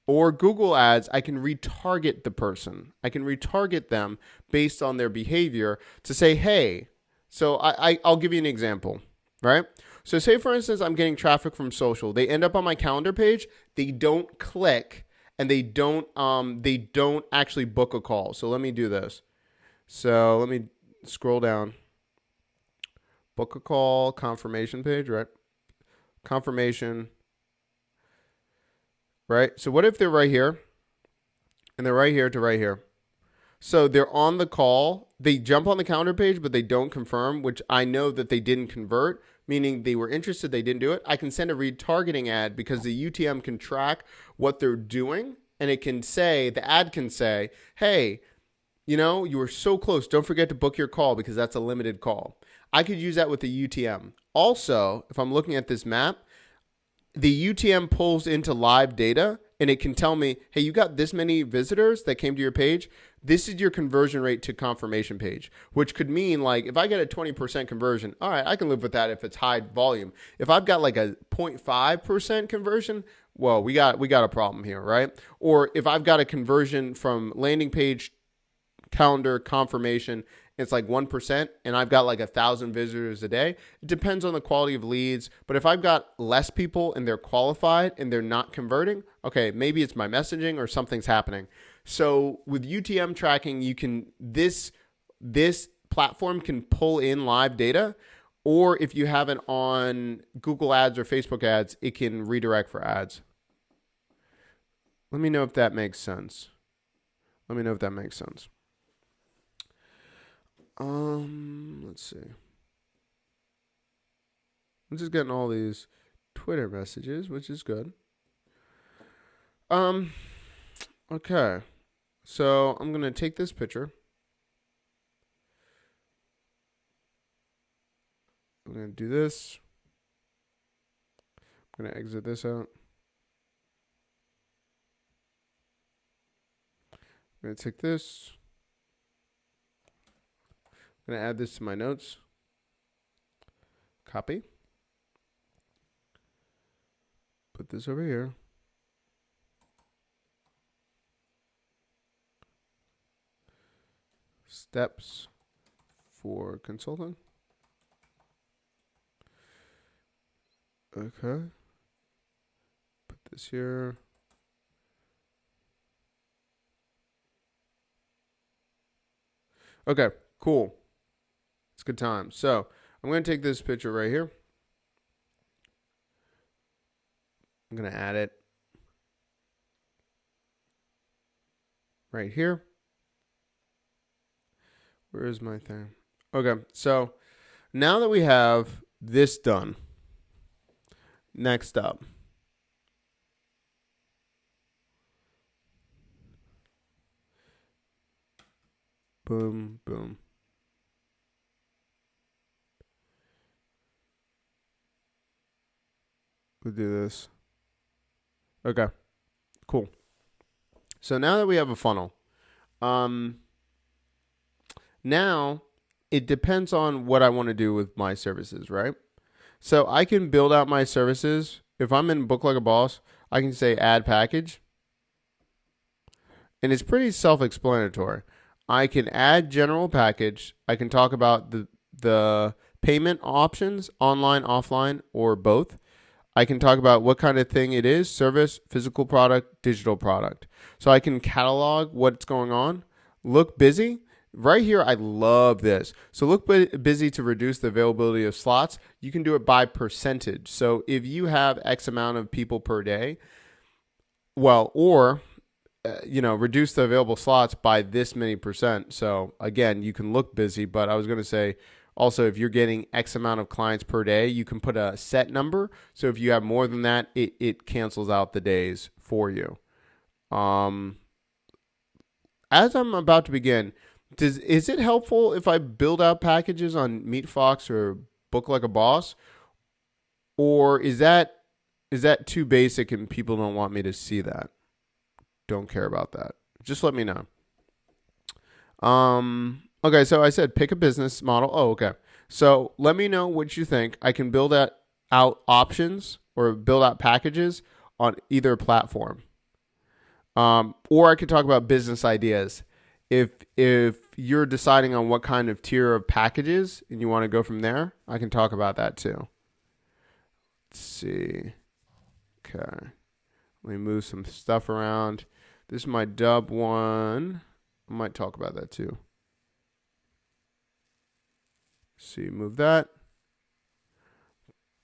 or Google ads, I can retarget the person. I can retarget them based on their behavior to say, hey, so I'll give you an example, right? So say, for instance, I'm getting traffic from social. They end up on my calendar page. They don't click, and they don't actually book a call. So let me do this. So let me scroll down. Book a call, confirmation page, right? Confirmation, right? So what if they're right here, and they're right here to right here? So they're on the call. They jump on the calendar page, but they don't confirm, which I know that they didn't convert, meaning they were interested, they didn't do it. I can send a retargeting ad because the UTM can track what they're doing, and it can say, the ad can say, hey, you were so close. Don't forget to book your call because that's a limited call. I could use that with the UTM. Also, if I'm looking at this map, the UTM pulls into live data, and it can tell me, hey, you got this many visitors that came to your page. This is your conversion rate to confirmation page, which could mean, like, if I get a 20% conversion, all right, I can live with that if it's high volume. If I've got like a 0.5% conversion, well, we got a problem here, right? Or if I've got a conversion from landing page, calendar, confirmation, it's like 1%, and I've got like 1,000 visitors a day. It depends on the quality of leads. But if I've got less people and they're qualified and they're not converting, okay, maybe it's my messaging or something's happening. So with UTM tracking, you can this platform can pull in live data, or if you have it on Google Ads or Facebook Ads, it can redirect for ads. Let me know if that makes sense. Let's see. I'm just getting all these Twitter messages, which is good. Okay. So I'm going to take this picture. I'm going to do this. I'm going to exit this out. I'm going to take this. I'm going to add this to my notes. Copy. Put this over here. Steps for consulting. Okay. Put this here. Okay, cool. It's a good time. So I'm going to take this picture right here. I'm going to add it right here. Where is my thing? Okay, so now that we have this done, next up, Boom, boom. We'll do this. Okay, cool. So now that we have a funnel, now it depends on what I want to do with my services, right? So I can build out my services. If I'm in Book Like a Boss, I can say add package. And it's pretty self-explanatory. I can add general package. I can talk about the payment options, online, offline, or both. I can talk about what kind of thing it is, service, physical product, digital product. So I can catalog what's going on. Look busy. Right here, I love this. So look busy to reduce the availability of slots. You can do it by percentage. So if you have X amount of people per day, reduce the available slots by this many percent. So again, you can look busy, but I was going to say also, if you're getting X amount of clients per day, you can put a set number. So if you have more than that, it cancels out the days for you. As I'm about to begin, is it helpful if I build out packages on MeetFox or Book Like a Boss? Or is that too basic and people don't want me to see that? Don't care about that. Just let me know. Okay, so I said pick a business model. Oh, okay. So let me know what you think. I can build out options or build out packages on either platform. Or I could talk about business ideas. If you're deciding on what kind of tier of packages and you want to go from there, I can talk about that too. Let's see. Okay. Let me move some stuff around. This is my dub one. I might talk about that too. See, move that.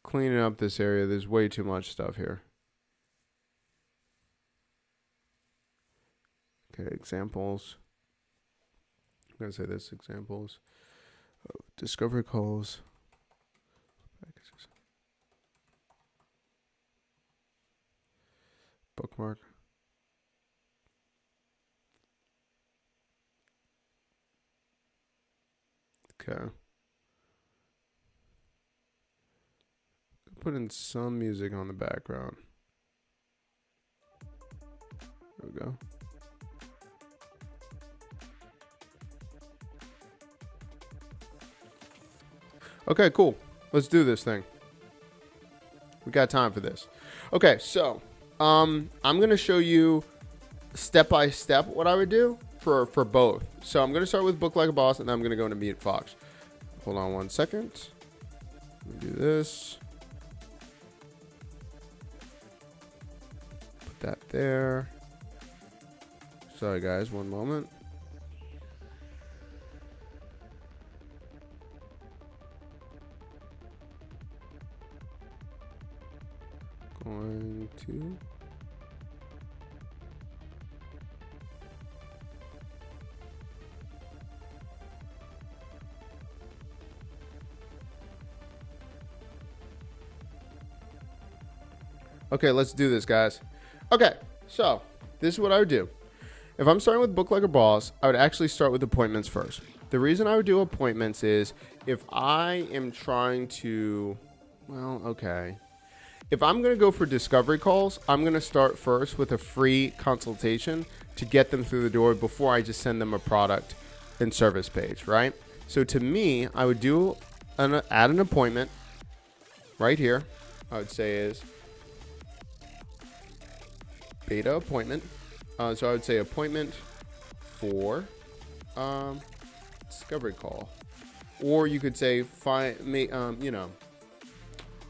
Cleaning up this area. There's way too much stuff here. Okay, examples. I'm going to say this, examples. Discovery calls. Packages. Bookmark. Okay. Put in some music on the background. There we go. Okay, cool. Let's do this thing. We got time for this. Okay, so I'm going to show you step by step what I would do for both. So I'm going to start with Book Like a Boss, and then I'm going to go into MeetFox. Hold on one second. Let me do this. Put that there. Sorry, guys. One moment. Going to... Okay, let's do this, guys. Okay, so this is what I would do. If I'm starting with Book Like a Boss, I would actually start with appointments first. The reason I would do appointments is if I am trying to, if I'm going to go for discovery calls, I'm going to start first with a free consultation to get them through the door before I just send them a product and service page, right? So to me, I would add an appointment right here. I would say is beta appointment. So I would say appointment for discovery call, or you could say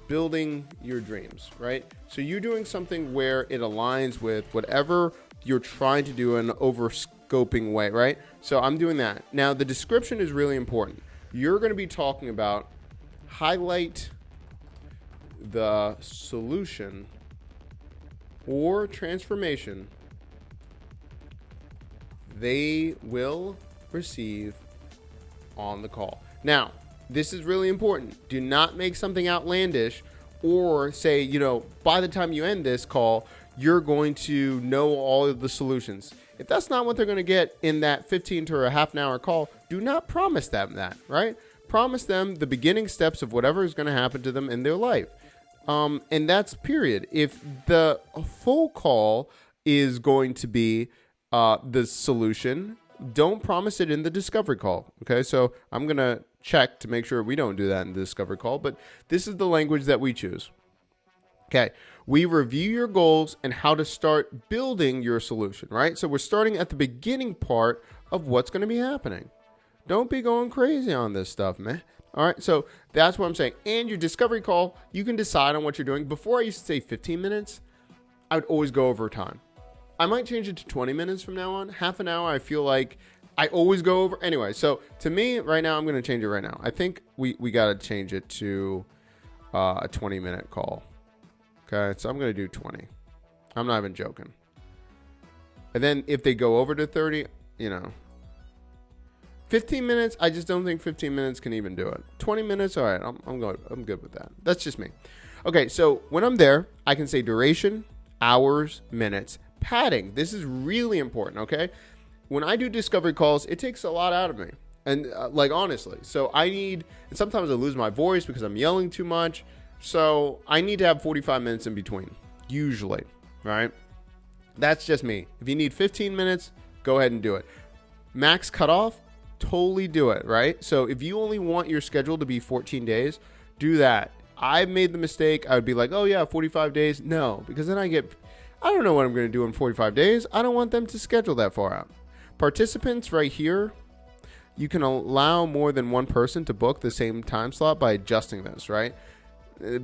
building your dreams, right? So you're doing something where it aligns with whatever you're trying to do in an overscoping way, right? So I'm doing that. Now the description is really important. You're going to be talking about highlight the solution or transformation they will receive on the call. Now, this is really important. Do not make something outlandish or say, by the time you end this call, you're going to know all of the solutions. If that's not what they're going to get in that 15 to a half an hour call, do not promise them that, right? Promise them the beginning steps of whatever is going to happen to them in their life. And that's period. If the full call is going to be the solution, don't promise it in the discovery call. Okay, so I'm going to check to make sure we don't do that in the discovery call, but this is the language that we choose. Okay, we review your goals and how to start building your solution, right? So we're starting at the beginning part of what's going to be happening. Don't be going crazy on this stuff, man. All right, so that's what I'm saying. And your discovery call, you can decide on what you're doing. Before I used to say 15 minutes, I would always go over time. I might change it to 20 minutes from now on. Half an hour, I feel like I always go over. Anyway, so to me, right now, I'm going to change it right now. I think we got to change it to a 20-minute call. Okay, so I'm going to do 20. I'm not even joking. And then if they go over to 30, 15 minutes, I just don't think 15 minutes can even do it. 20 minutes, all right, I'm good with that. That's just me. Okay, so when I'm there, I can say duration, hours, minutes, padding. This is really important, okay? When I do discovery calls, it takes a lot out of me. And honestly, so and sometimes I lose my voice because I'm yelling too much. So I need to have 45 minutes in between, usually, right? That's just me. If you need 15 minutes, go ahead and do it. Max cutoff, totally do it, right? So if you only want your schedule to be 14 days, do that. I made the mistake. I would be like, oh yeah, 45 days. No, because then I don't know what I'm going to do in 45 days. I don't want them to schedule that far out. Participants right here, you can allow more than one person to book the same time slot by adjusting this, right?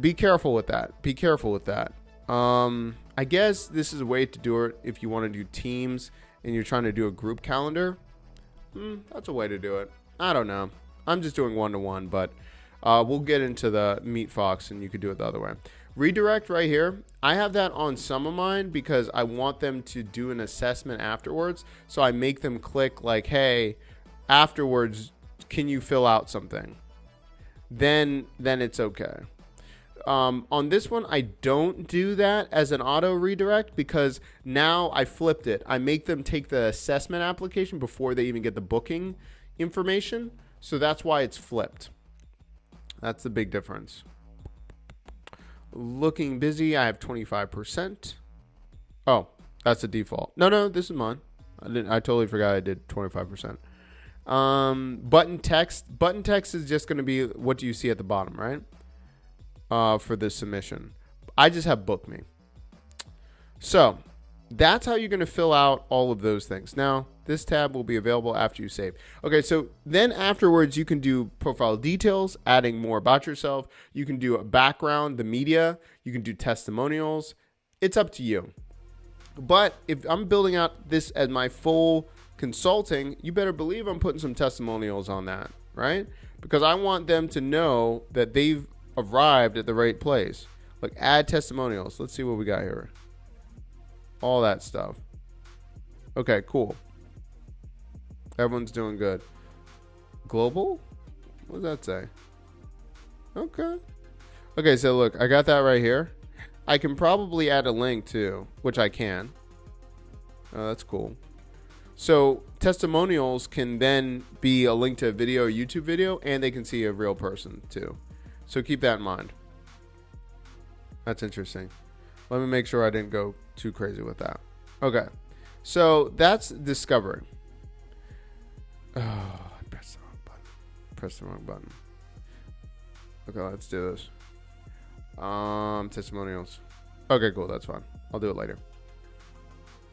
Be careful with that. I guess this is a way to do it if you want to do teams and you're trying to do a group calendar. That's a way to do it. I don't know. I'm just doing one-to-one, but we'll get into the MeetFox and you could do it the other way. Redirect right here. I have that on some of mine because I want them to do an assessment afterwards. So I make them click like, hey, afterwards, can you fill out something? Then it's okay. On this one, I don't do that as an auto redirect because now I flipped it. I make them take the assessment application before they even get the booking information. So that's why it's flipped. That's the big difference. Looking busy, I have 25%. Oh, that's the default. No, this is mine. I totally forgot I did 25%. Button text. Button text is just going to be what do you see at the bottom, right? For this submission. I just have book me. So that's how you're going to fill out all of those things. Now, this tab will be available after you save. Okay, so then afterwards, you can do profile details, adding more about yourself. You can do a background, the media. You can do testimonials. It's up to you. But if I'm building out this as my full consulting, you better believe I'm putting some testimonials on that, right? Because I want them to know that they've arrived at the right place. Like add testimonials. Let's see what we got here. All that stuff. Okay, cool. Everyone's doing good. Global? What does that say? Okay. Okay, so look, I got that right here. I can probably add a link too, which I can. Oh, that's cool. So testimonials can then be a link to a video, a YouTube video, and they can see a real person too. So keep that in mind. That's interesting. Let me make sure I didn't go too crazy with that. Okay. So that's discovery. Oh, I pressed the wrong button. Press the wrong button. Okay, let's do this. Testimonials. Okay, cool. That's fine. I'll do it later.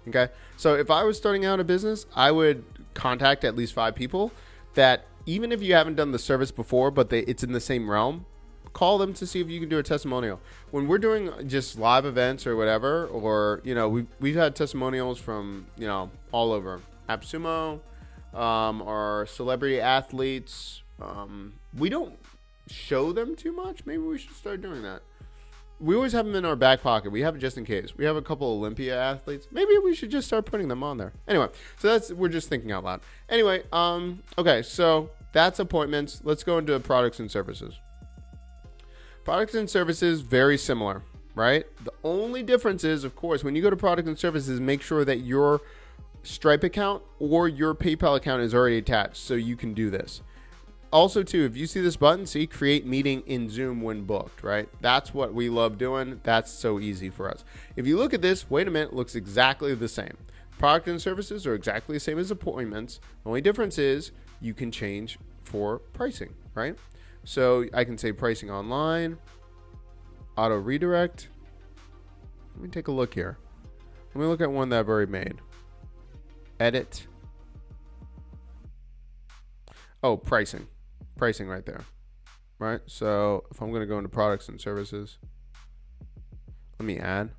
Okay. So if I was starting out a business, I would contact at least 5 people that even if you haven't done the service before, but it's in the same realm, call them to see if you can do a testimonial. When we're doing just live events or whatever, or, we've had testimonials from, all over. AppSumo, or celebrity athletes. We don't show them too much. Maybe we should start doing that. We always have them in our back pocket. We have it just in case. We have a couple Olympia athletes. Maybe we should just start putting them on there. Anyway, so we're just thinking out loud. Anyway, okay, so that's appointments. Let's go into products and services. Products and services, very similar, right? The only difference is, of course, when you go to products and services, make sure that your Stripe account or your PayPal account is already attached, so you can do this. Also, too, if you see this button, see create meeting in Zoom when booked, right? That's what we love doing. That's so easy for us. If you look at this, wait a minute, it looks exactly the same. Product and services are exactly the same as appointments. The only difference is you can change for pricing, right? So I can say pricing online, auto redirect. Let me take a look here. Let me look at one that I've already made. Edit. Oh, pricing. Pricing right there. Right? So if I'm going to go into products and services, let me add.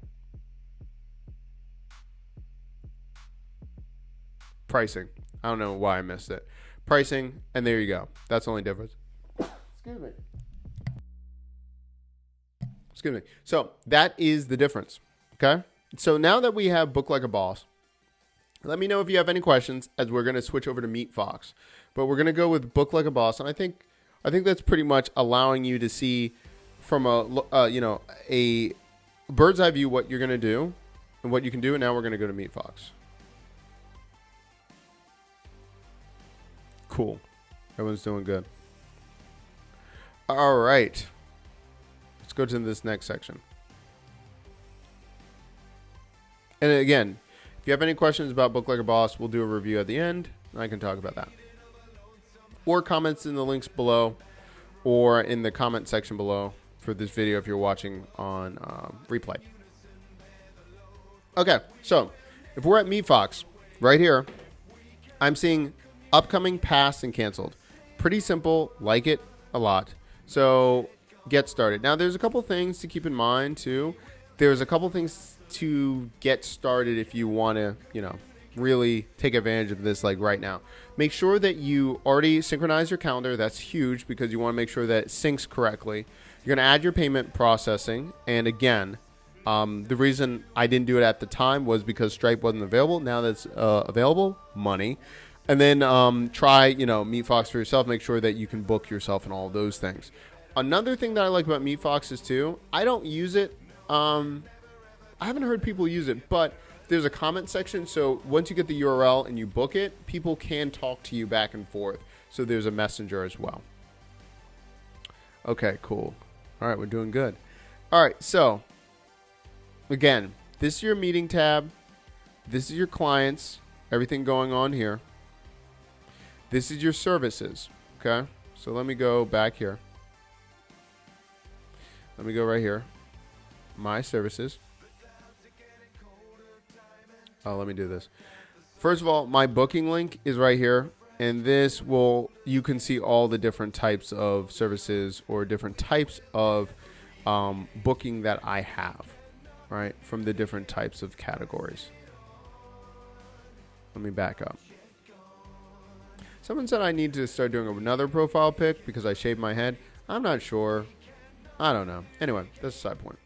Pricing. I don't know why I missed it. Pricing, and there you go. That's the only difference. Excuse me. Excuse me. So that is the difference. Okay? So now that we have Book Like a Boss, let me know if you have any questions as we're going to switch over to MeetFox. But we're going to go with Book Like a Boss, and I think that's pretty much allowing you to see from a bird's eye view what you're going to do and what you can do. And now we're going to go to MeetFox. Cool. Everyone's doing good. All right. Let's go to this next section. And again, if you have any questions about Book Like a Boss, we'll do a review at the end, and I can talk about that. Or comments in the links below or in the comment section below for this video if you're watching on replay. Okay, so if we're at MeetFox, right here, I'm seeing upcoming, past, and canceled. Pretty simple, like it a lot. So get started. Now, there's a couple things to keep in mind, too. There's a couple things to get started if you want to, really take advantage of this like right now. Make sure that you already synchronize your calendar. That's huge because you want to make sure that it syncs correctly. You're going to add your payment processing. And again, the reason I didn't do it at the time was because Stripe wasn't available. Now that's available, money. And then try, MeetFox for yourself. Make sure that you can book yourself and all of those things. Another thing that I like about MeetFox is too, I don't use it. I haven't heard people use it, but there's a comment section. So once you get the URL and you book it, people can talk to you back and forth. So there's a messenger as well. Okay, cool. All right, we're doing good. All right, so again, this is your meeting tab. This is your clients, everything going on here. This is your services, okay? So let me go back here. Let me go right here. My services. Oh, let me do this. First of all, my booking link is right here. And this you can see all the different types of services or different types of booking that I have, right? From the different types of categories. Let me back up. Someone said I need to start doing another profile pic because I shaved my head. I'm not sure. I don't know. Anyway, that's a side point.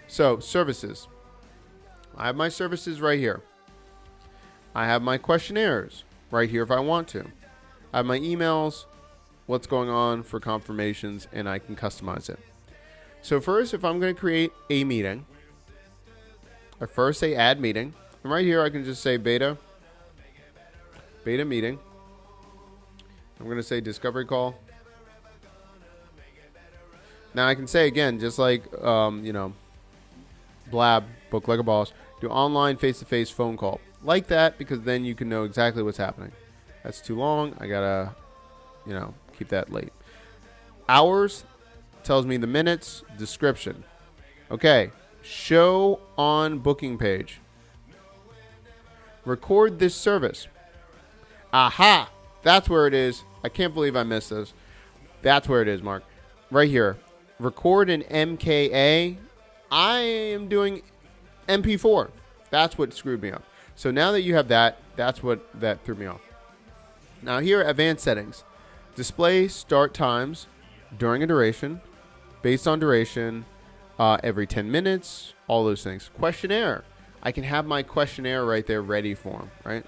So, services. I have my services right here. I have my questionnaires right here if I want to. I have my emails, what's going on for confirmations, and I can customize it. So first, if I'm going to create a meeting, I first say add meeting. And right here, I can just say beta meeting. I'm going to say discovery call. Now I can say again, just like, Blab, Book Like a Boss, do online face-to-face phone call. Like that, because then you can know exactly what's happening. That's too long. I got to, keep that late. Hours tells me the minutes. Description. Okay. Show on booking page. Record this service. Aha! That's where it is. I can't believe I missed this. That's where it is, Mark. Right here. Record in MKA. I am doing MP4. That's what screwed me up. So now that you have that, that's what that threw me off. Now here, advanced settings. Display start times during a duration, based on duration, every 10 minutes, all those things. Questionnaire. I can have my questionnaire right there ready for them, right?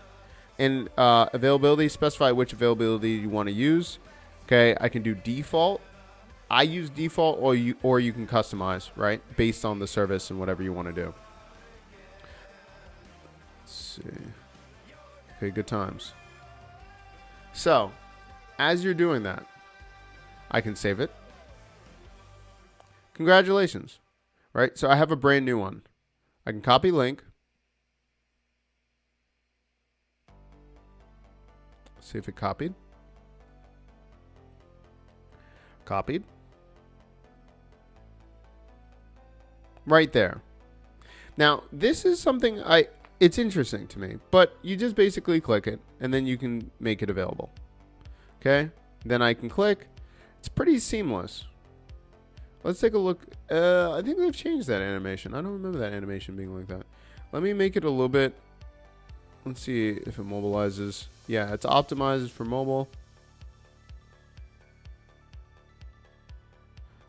And availability, specify which availability you want to use. Okay, I can do default. I use default, or you can customize, right? Based on the service and whatever you want to do. Let's see. Okay, good times. So, as you're doing that, I can save it. Congratulations. Right? So I have a brand new one. I can copy link. See if it copied. Copied. Right there. Now, this is something it's interesting to me, but you just basically click it and then you can make it available. Okay? Then I can click. It's pretty seamless. Let's take a look. I think they've changed that animation. I don't remember that animation being like that. Let me make it a little bit. Let's see if it mobilizes. Yeah, it's optimized for mobile.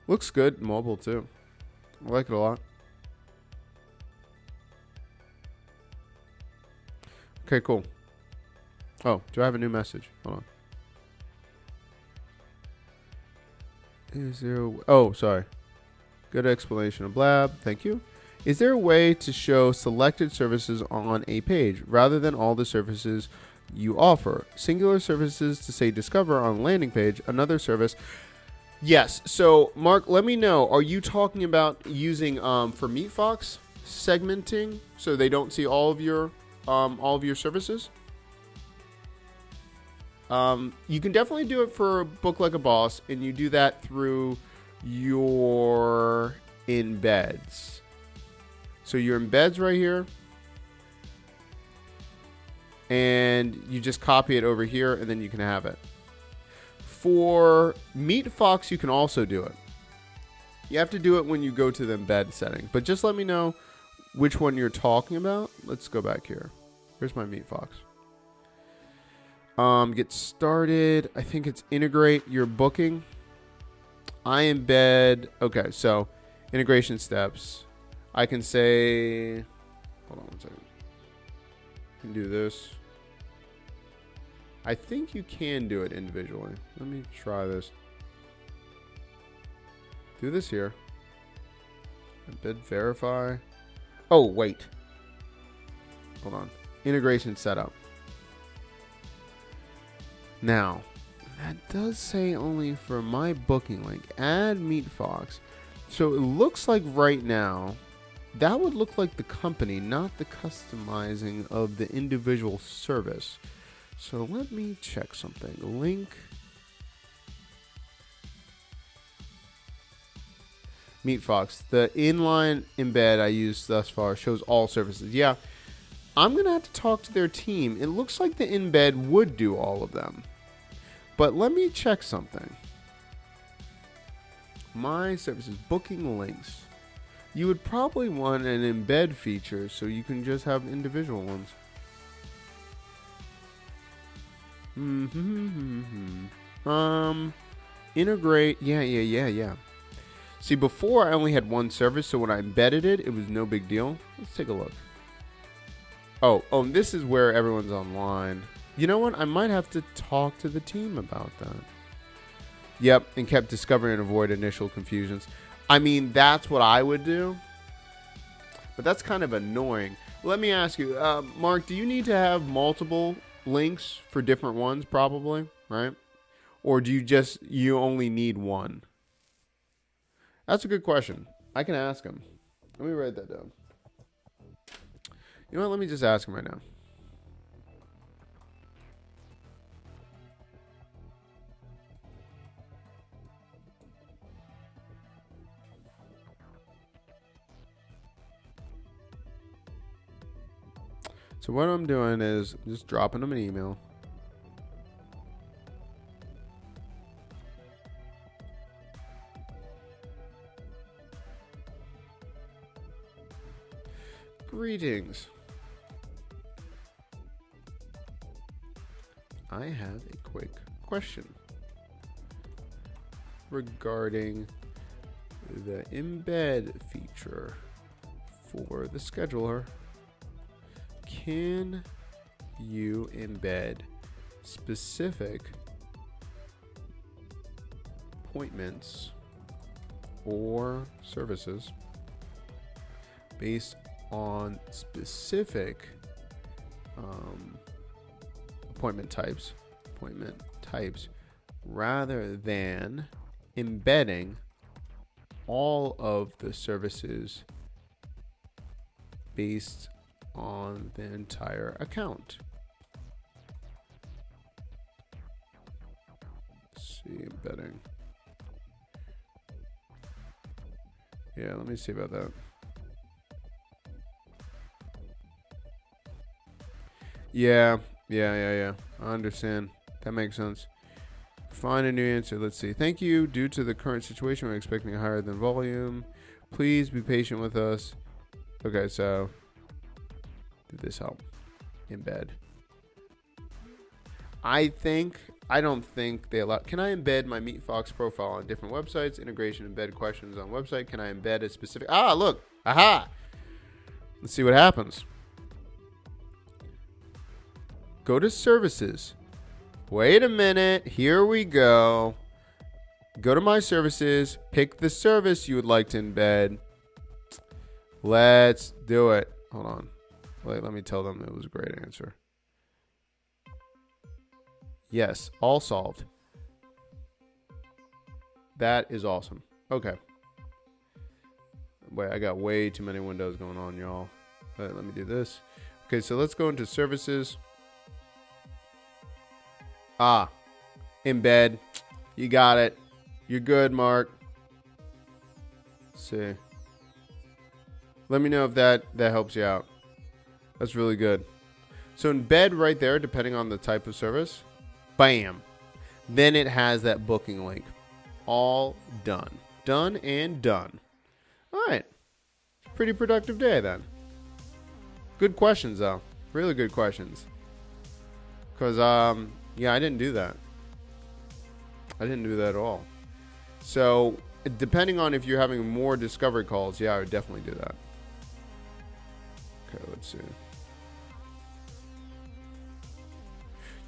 Looks good mobile too. I like it a lot. Okay, cool. Oh, do I have a new message? Hold on. Is there oh, sorry. Good explanation of blab. Thank you. Is there a way to show selected services on a page rather than all the services you offer? Singular services to say discover on landing page, another service. Yes. So, Mark, let me know. Are you talking about using for MeetFox segmenting so they don't see all of your services? You can definitely do it for Book Like a Boss, and you do that through your embeds. So your embeds right here, and you just copy it over here, and then you can have it. For MeetFox, you can also do it. You have to do it when you go to the embed setting, but just let me know which one you're talking about. Let's go back here. Here's my MeetFox. Get started. I think it's integrate your booking. I embed. Okay, so integration steps. I can say, hold on one second. I can do this. I think you can do it individually. Let me try this. Do this here. Embed verify. Oh, wait. Hold on. Integration setup. Now, that does say only for my booking link. Add MeetFox. So it looks like right now, that would look like the company, not the customizing of the individual service. So let me check something. Link. MeetFox. The inline embed I used thus far shows all services. Yeah. I'm going to have to talk to their team. It looks like the embed would do all of them. But let me check something. My services, booking links. You would probably want an embed feature so you can just have individual ones. Integrate. Yeah. See, before I only had one service, so when I embedded it, it was no big deal. Let's take a look. Oh, this is where everyone's online. You know what? I might have to talk to the team about that. Yep, and kept discovering and avoid initial confusions. I mean, that's what I would do. But that's kind of annoying. Let me ask you, Mark, do you need to have multiple links for different ones, probably, right? Or do you only need one? That's a good question. I can ask him. Let me write that down. You know what? Let me just ask him right now. So what I'm doing is just dropping him an email. Greetings. I have a quick question regarding the embed feature for the scheduler. Can you embed specific appointments or services based on specific appointment types, rather than embedding all of the services based on the entire account. Let's see, embedding. Yeah, let me see about that. Yeah. I understand. That makes sense. Find a new answer. Let's see. Thank you. Due to the current situation, we're expecting a higher than volume. Please be patient with us. Okay, so did this help? Embed. I don't think they allow. Can I embed my MeetFox profile on different websites? Integration embed questions on website. Can I embed a specific? Ah, look. Aha. Let's see what happens. Go to services. Wait a minute. Here we go. Go to my services. Pick the service you would like to embed. Let's do it. Hold on. Wait, let me tell them it was a great answer. Yes, all solved. That is awesome. Okay. Wait, I got way too many windows going on, y'all. Let me do this. Okay, so let's go into services. Ah, embed. You got it. You're good, Mark. Let's see. Let me know if that helps you out. That's really good. So embed right there, depending on the type of service. Bam. Then it has that booking link. All done. Done and done. All right. Pretty productive day then. Good questions, though. Really good questions. Because, yeah, I didn't do that. I didn't do that at all. So, depending on if you're having more discovery calls, yeah, I would definitely do that. Okay, let's see.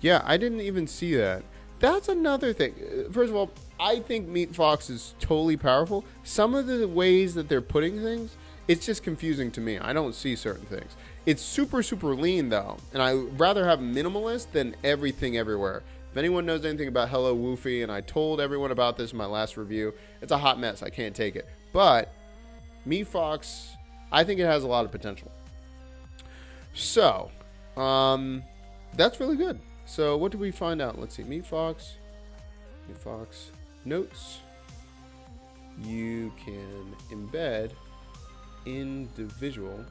Yeah, I didn't even see that. That's another thing. First of all, I think MeetFox is totally powerful. Some of the ways that they're putting things, it's just confusing to me. I don't see certain things. It's super, super lean, though. And I'd rather have minimalist than everything everywhere. If anyone knows anything about Hello Woofy, and I told everyone about this in my last review, it's a hot mess. I can't take it. But MeetFox, I think it has a lot of potential. So, that's really good. So what did we find out? Let's see. MeetFox notes. You can embed individual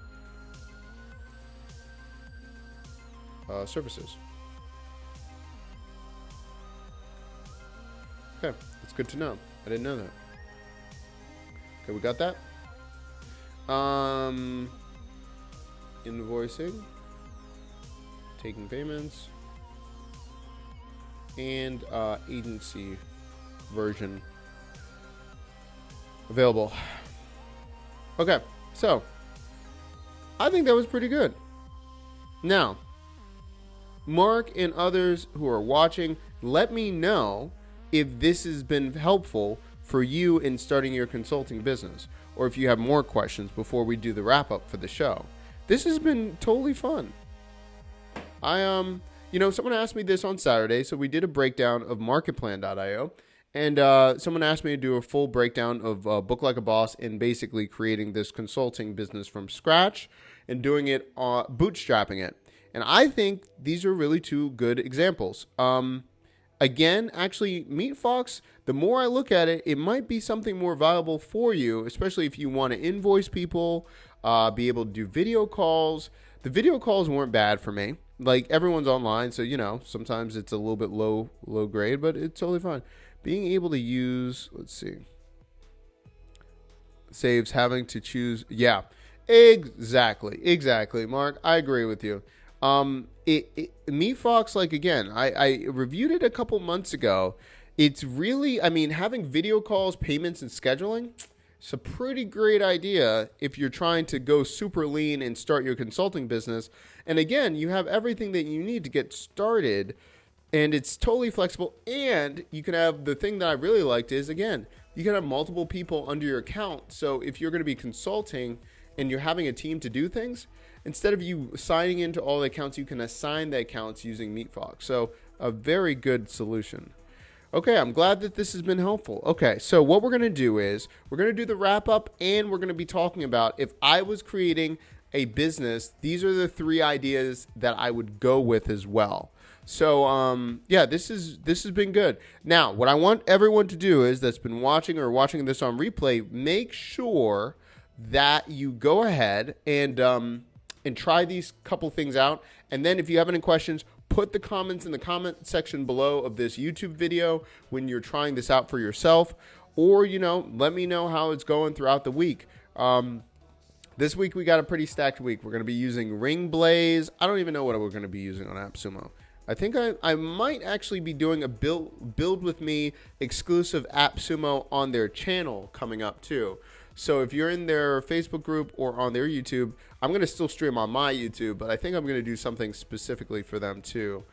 services. Okay, that's good to know. I didn't know that. Okay, we got that. Invoicing, taking payments, and agency version available. Okay, so I think that was pretty good. Now, Mark and others who are watching, let me know if this has been helpful for you in starting your consulting business, or if you have more questions before we do the wrap up for the show. This has been totally fun. Someone asked me this on Saturday, so we did a breakdown of marketplan.io, and someone asked me to do a full breakdown of Book Like a Boss and basically creating this consulting business from scratch and doing it, bootstrapping it. And I think these are really two good examples. Again, actually, MeetFox, the more I look at it, it might be something more valuable for you, especially if you want to invoice people, be able to do video calls. The video calls weren't bad for me. Like, everyone's online, so, sometimes it's a little bit low grade, but it's totally fine. Being able to use, let's see, saves having to choose. Yeah, exactly, Mark. I agree with you. MeetFox, like, again, I reviewed it a couple months ago. It's really, having video calls, payments, and scheduling, it's a pretty great idea if you're trying to go super lean and start your consulting business. And again, you have everything that you need to get started, and it's totally flexible. And you can have, the thing that I really liked is, again, you can have multiple people under your account. So if you're going to be consulting and you're having a team to do things, instead of you signing into all the accounts, you can assign the accounts using MeetFox. So a very good solution. Okay, I'm glad that this has been helpful. Okay, so what we're going to do is we're going to do the wrap up, and we're going to be talking about if I was creating a business, these are the 3 ideas that I would go with as well. So yeah, this has been good. Now, what I want everyone to do is that's been watching or watching this on replay, make sure that you go ahead and try these couple things out. And then if you have any questions, put the comments in the comment section below of this YouTube video when you're trying this out for yourself, or, let me know how it's going throughout the week. This week we got a pretty stacked week. We're going to be using Ringblaze. I don't even know what we're going to be using on AppSumo. I think I might actually be doing a build with me exclusive AppSumo on their channel coming up too. So if you're in their Facebook group or on their YouTube, I'm going to still stream on my YouTube, but I think I'm going to do something specifically for them too.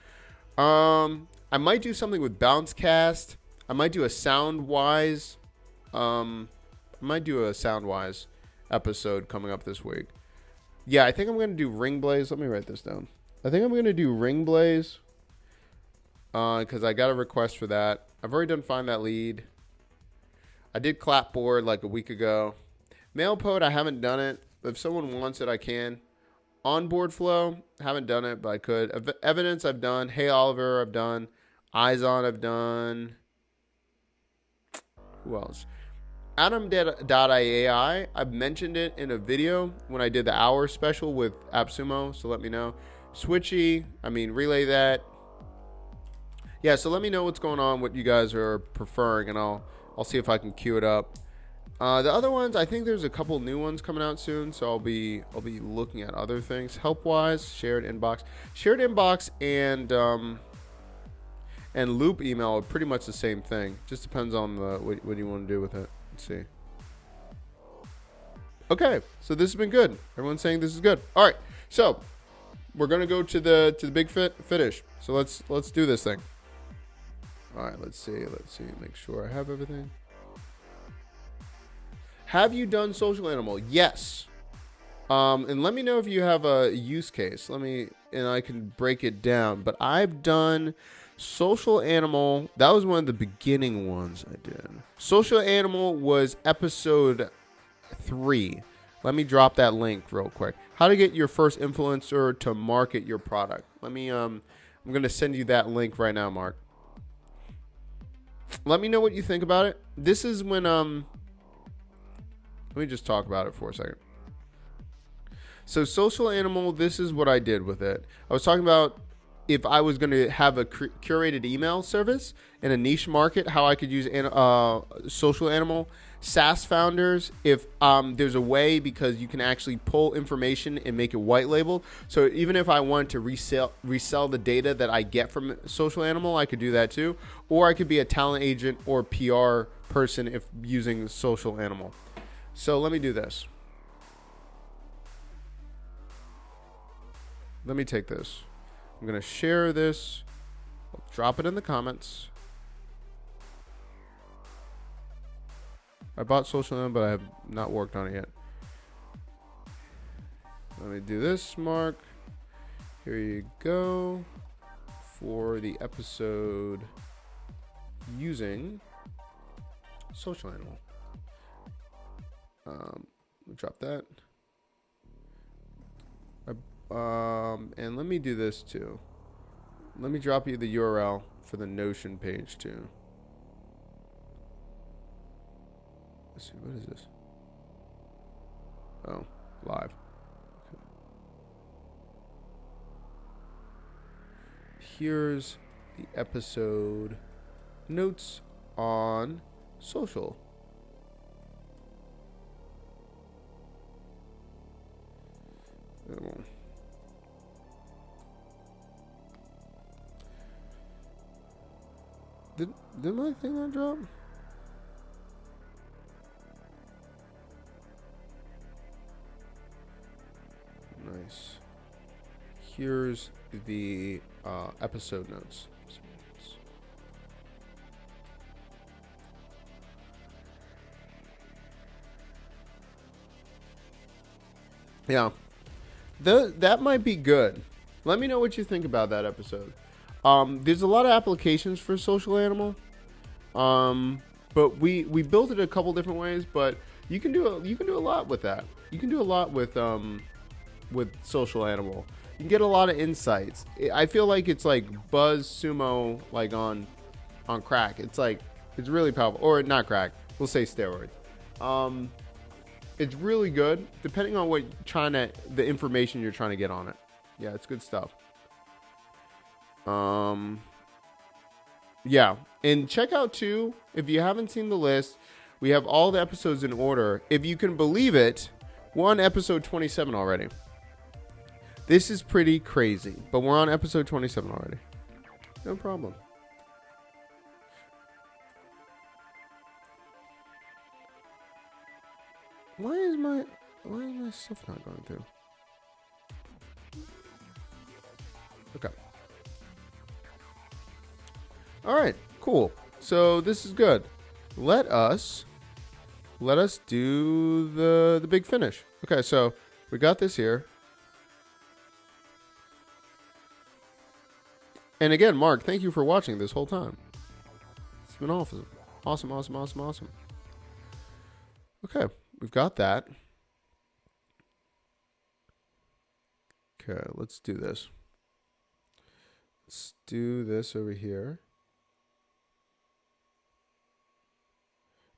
I might do something with Bouncecast. I might do a Soundwise. Episode coming up this week. Yeah, I think I'm going to do Ringblaze. Let me write this down. I think I'm going to do Ringblaze because I got a request for that. I've already done Find That Lead. I did Clapboard like a week ago. MailPoet, I haven't done it. If someone wants it, I can. Onboard Flow, haven't done it, but I could. Evidence, I've done. Hey Oliver, I've done. Eyes On, I've done. Who else? Adam.ai, I've mentioned it in a video when I did the hour special with AppSumo, so let me know. Relay that. Yeah, so let me know what's going on, what you guys are preferring, and I'll see if I can queue it up. The other ones, I think there's a couple new ones coming out soon, so I'll be looking at other things. Helpwise, shared inbox, and loop email are pretty much the same thing. Just depends on what you want to do with it. Let's see. Okay, so this has been good. Everyone's saying this is good. All right, so we're gonna go to the big finish. So let's do this thing. All right, let's see. Make sure I have everything. Have you done Social Animal? Yes. And let me know if you have a use case. And I can break it down. But I've done Social Animal. That was one of the beginning ones I did. Social Animal was episode 3. Let me drop that link real quick. How to get your first influencer to market your product. I'm going to send you that link right now, Mark. Let me know what you think about it. This is when let me just talk about it for a second. So Social Animal, this is what I did with it. I was talking about if I was going to have a curated email service in a niche market, how I could use Social Animal. SaaS founders, if there's a way, because you can actually pull information and make it white label. So even if I wanted to resell the data that I get from Social Animal, I could do that too. Or I could be a talent agent or PR person if using Social Animal. So let me do this. Let me take this. I'm going to share this. I'll drop it in the comments. I bought Social Animal, but I have not worked on it yet. Let me do this, Mark. Here you go. For the episode using Social Animal. Drop that. And let me do this too. Let me drop you the URL for the Notion page too. Let's see, what is this? Oh, live. Okay. Here's the episode notes on social. Did my thing not drop? Nice. Here's the episode notes. Yeah. That might be good. Let me know what you think about that episode. There's a lot of applications for Social Animal. But we built it a couple different ways, but you can do a lot with that. You can do a lot with Social Animal. You can get a lot of insights. I feel like it's like Buzz Sumo, like on crack. It's really powerful, or not crack. We'll say steroids. It's really good, depending on the information you're trying to get on it. Yeah, it's good stuff. Yeah, and check out too, if you haven't seen the list, we have all the episodes in order. If you can believe it, we're on episode 27 already. This is pretty crazy, but we're on episode 27 already. No problem. Why is my stuff not going through? Okay. All right, cool. So this is good. Let us do the big finish. Okay, so we got this here. And again, Mark, thank you for watching this whole time. It's been awesome. Awesome. Okay, we've got that. Okay, let's do this. Let's do this over here.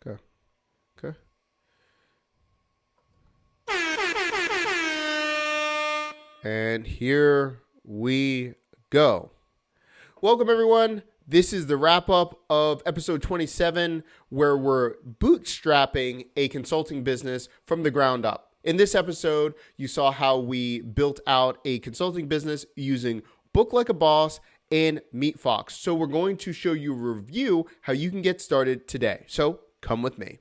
Okay. And here we go. Welcome, everyone. This is the wrap-up of episode 27, where we're bootstrapping a consulting business from the ground up. In this episode, you saw how we built out a consulting business using Book Like a Boss and MeetFox. So we're going to show you a review how you can get started today. So come with me.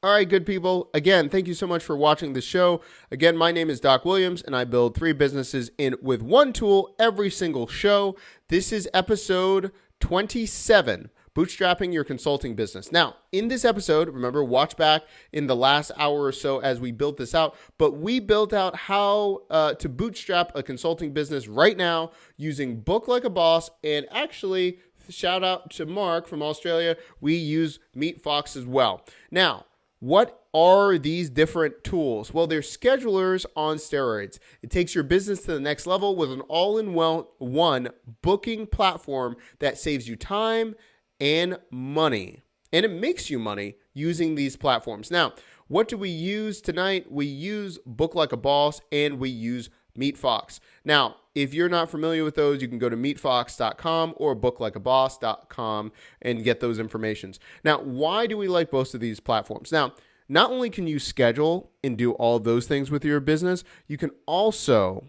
All right, good people. Again, thank you so much for watching the show. Again, my name is Doc Williams, and I build 3 businesses with one tool every single show. This is episode 27, bootstrapping your consulting business. Now, in this episode, remember, watch back in the last hour or so as we built this out, but we built out how to bootstrap a consulting business right now using Book Like a Boss, and actually, shout out to Mark from Australia, we use MeetFox as well. Now, what are these different tools? Well, they're schedulers on steroids. It takes your business to the next level with an all-in-one booking platform that saves you time and money. And it makes you money using these platforms. Now, what do we use tonight? We use Book Like a Boss and we use MeetFox. Now, if you're not familiar with those, you can go to meetfox.com or booklikeaboss.com and get those informations. Now, why do we like both of these platforms? Now, not only can you schedule and do all those things with your business, you can also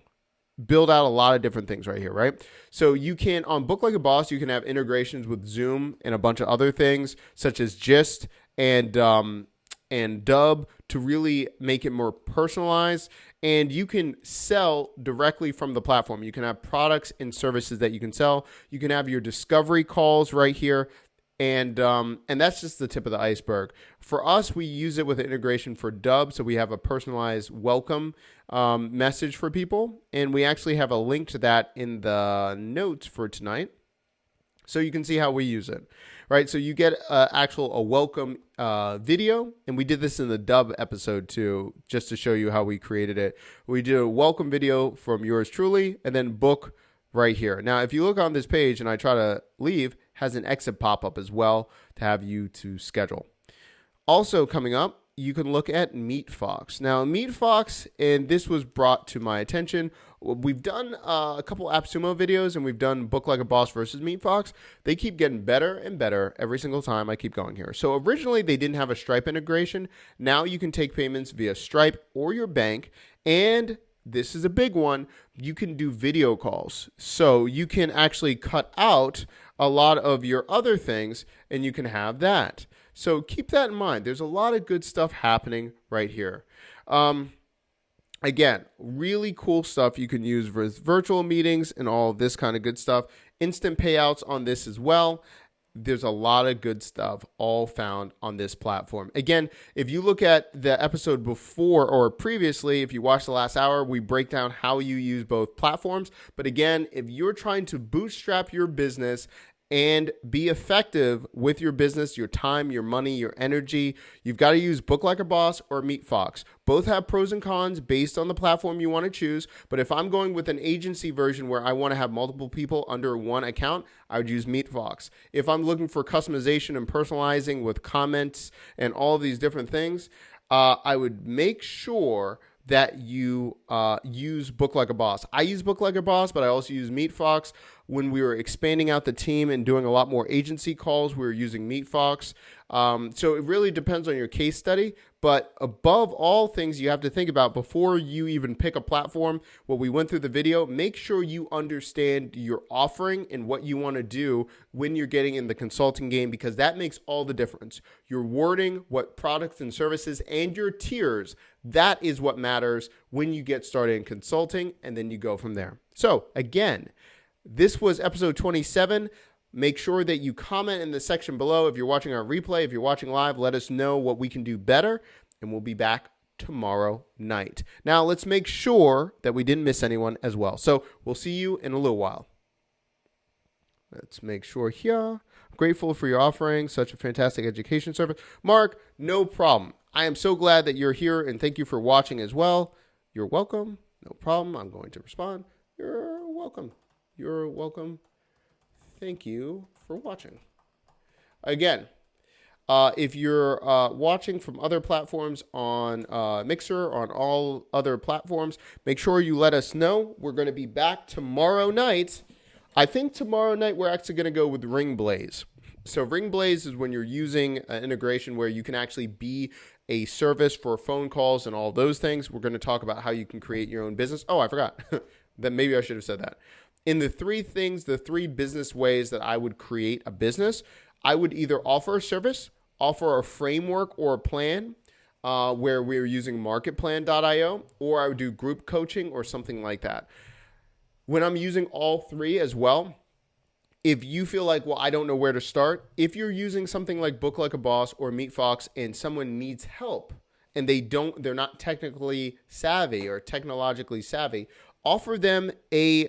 build out a lot of different things right here, right? So you can, on Book Like a Boss, you can have integrations with Zoom and a bunch of other things, such as Gist and Dub, to really make it more personalized. And you can sell directly from the platform. You can have products and services that you can sell. You can have your discovery calls right here. And that's just the tip of the iceberg. For us, we use it with an integration for Dub, so we have a personalized welcome message for people. And we actually have a link to that in the notes for tonight, so you can see how we use it. Right, so you get a welcome video, and we did this in the Dub episode too, just to show you how we created it. We did a welcome video from yours truly, and then book right here. Now, if you look on this page and I try to leave, has an exit pop-up as well to have you to schedule. Also coming up, you can look at MeetFox. Now, MeetFox, and this was brought to my attention. We've done a couple AppSumo videos, and we've done Book Like a Boss versus MeetFox. They keep getting better and better every single time I keep going here. So originally, they didn't have a Stripe integration. Now you can take payments via Stripe or your bank, and this is a big one, you can do video calls. So you can actually cut out a lot of your other things, and you can have that. So keep that in mind. There's a lot of good stuff happening right here. Again, really cool stuff you can use for virtual meetings and all this kind of good stuff. Instant payouts on this as well. There's a lot of good stuff all found on this platform. Again, if you look at the episode before or previously, if you watched the last hour, we break down how you use both platforms. But again, if you're trying to bootstrap your business and be effective with your business, your time, your money, your energy, you've got to use Book Like a Boss or MeetFox. Both have pros and cons based on the platform you want to choose. But if I'm going with an agency version where I want to have multiple people under one account, I would use MeetFox. If I'm looking for customization and personalizing with comments and all of these different things, I would make sure that you use Book Like a Boss. I use Book Like a Boss, but I also use MeetFox. When we were expanding out the team and doing a lot more agency calls, we were using MeetFox. So it really depends on your case study. But above all things you have to think about before you even pick a platform, what we went through the video, make sure you understand your offering and what you want to do when you're getting in the consulting game, because that makes all the difference. Your wording, what products and services, and your tiers, that is what matters when you get started in consulting, and then you go from there. So again, this was episode 27. Make sure that you comment in the section below. If you're watching our replay, if you're watching live, let us know what we can do better, and we'll be back tomorrow night. Now, let's make sure that we didn't miss anyone as well. So we'll see you in a little while. Let's make sure here. Grateful for your offering. Such a fantastic education service. Mark, no problem. I am so glad that you're here, and thank you for watching as well. You're welcome. No problem. I'm going to respond. You're welcome. You're welcome. Thank you for watching. Again, if you're watching from other platforms on Mixer, on all other platforms, make sure you let us know. We're going to be back tomorrow night. I think tomorrow night we're actually going to go with RingBlaze. So RingBlaze is when you're using an integration where you can actually be a service for phone calls and all those things. We're going to talk about how you can create your own business. Oh, I forgot. That maybe I should have said that. In the three business ways that I would create a business, I would either offer a service, offer a framework or a plan where we're using marketplan.io, or I would do group coaching or something like that. When I'm using all three as well, if you feel like, well, I don't know where to start, if you're using something like Book Like a Boss or MeetFox and someone needs help and they're not technically savvy or technologically savvy, offer them a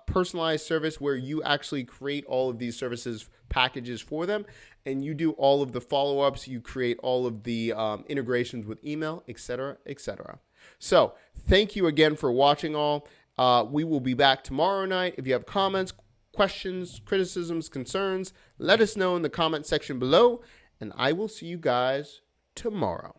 personalized service where you actually create all of these services packages for them, and you do all of the follow-ups, you create all of the integrations with email, etc., etc. So thank you again for watching all. We will be back tomorrow night. If you have comments, questions, criticisms, concerns, let us know in the comment section below, and I will see you guys tomorrow.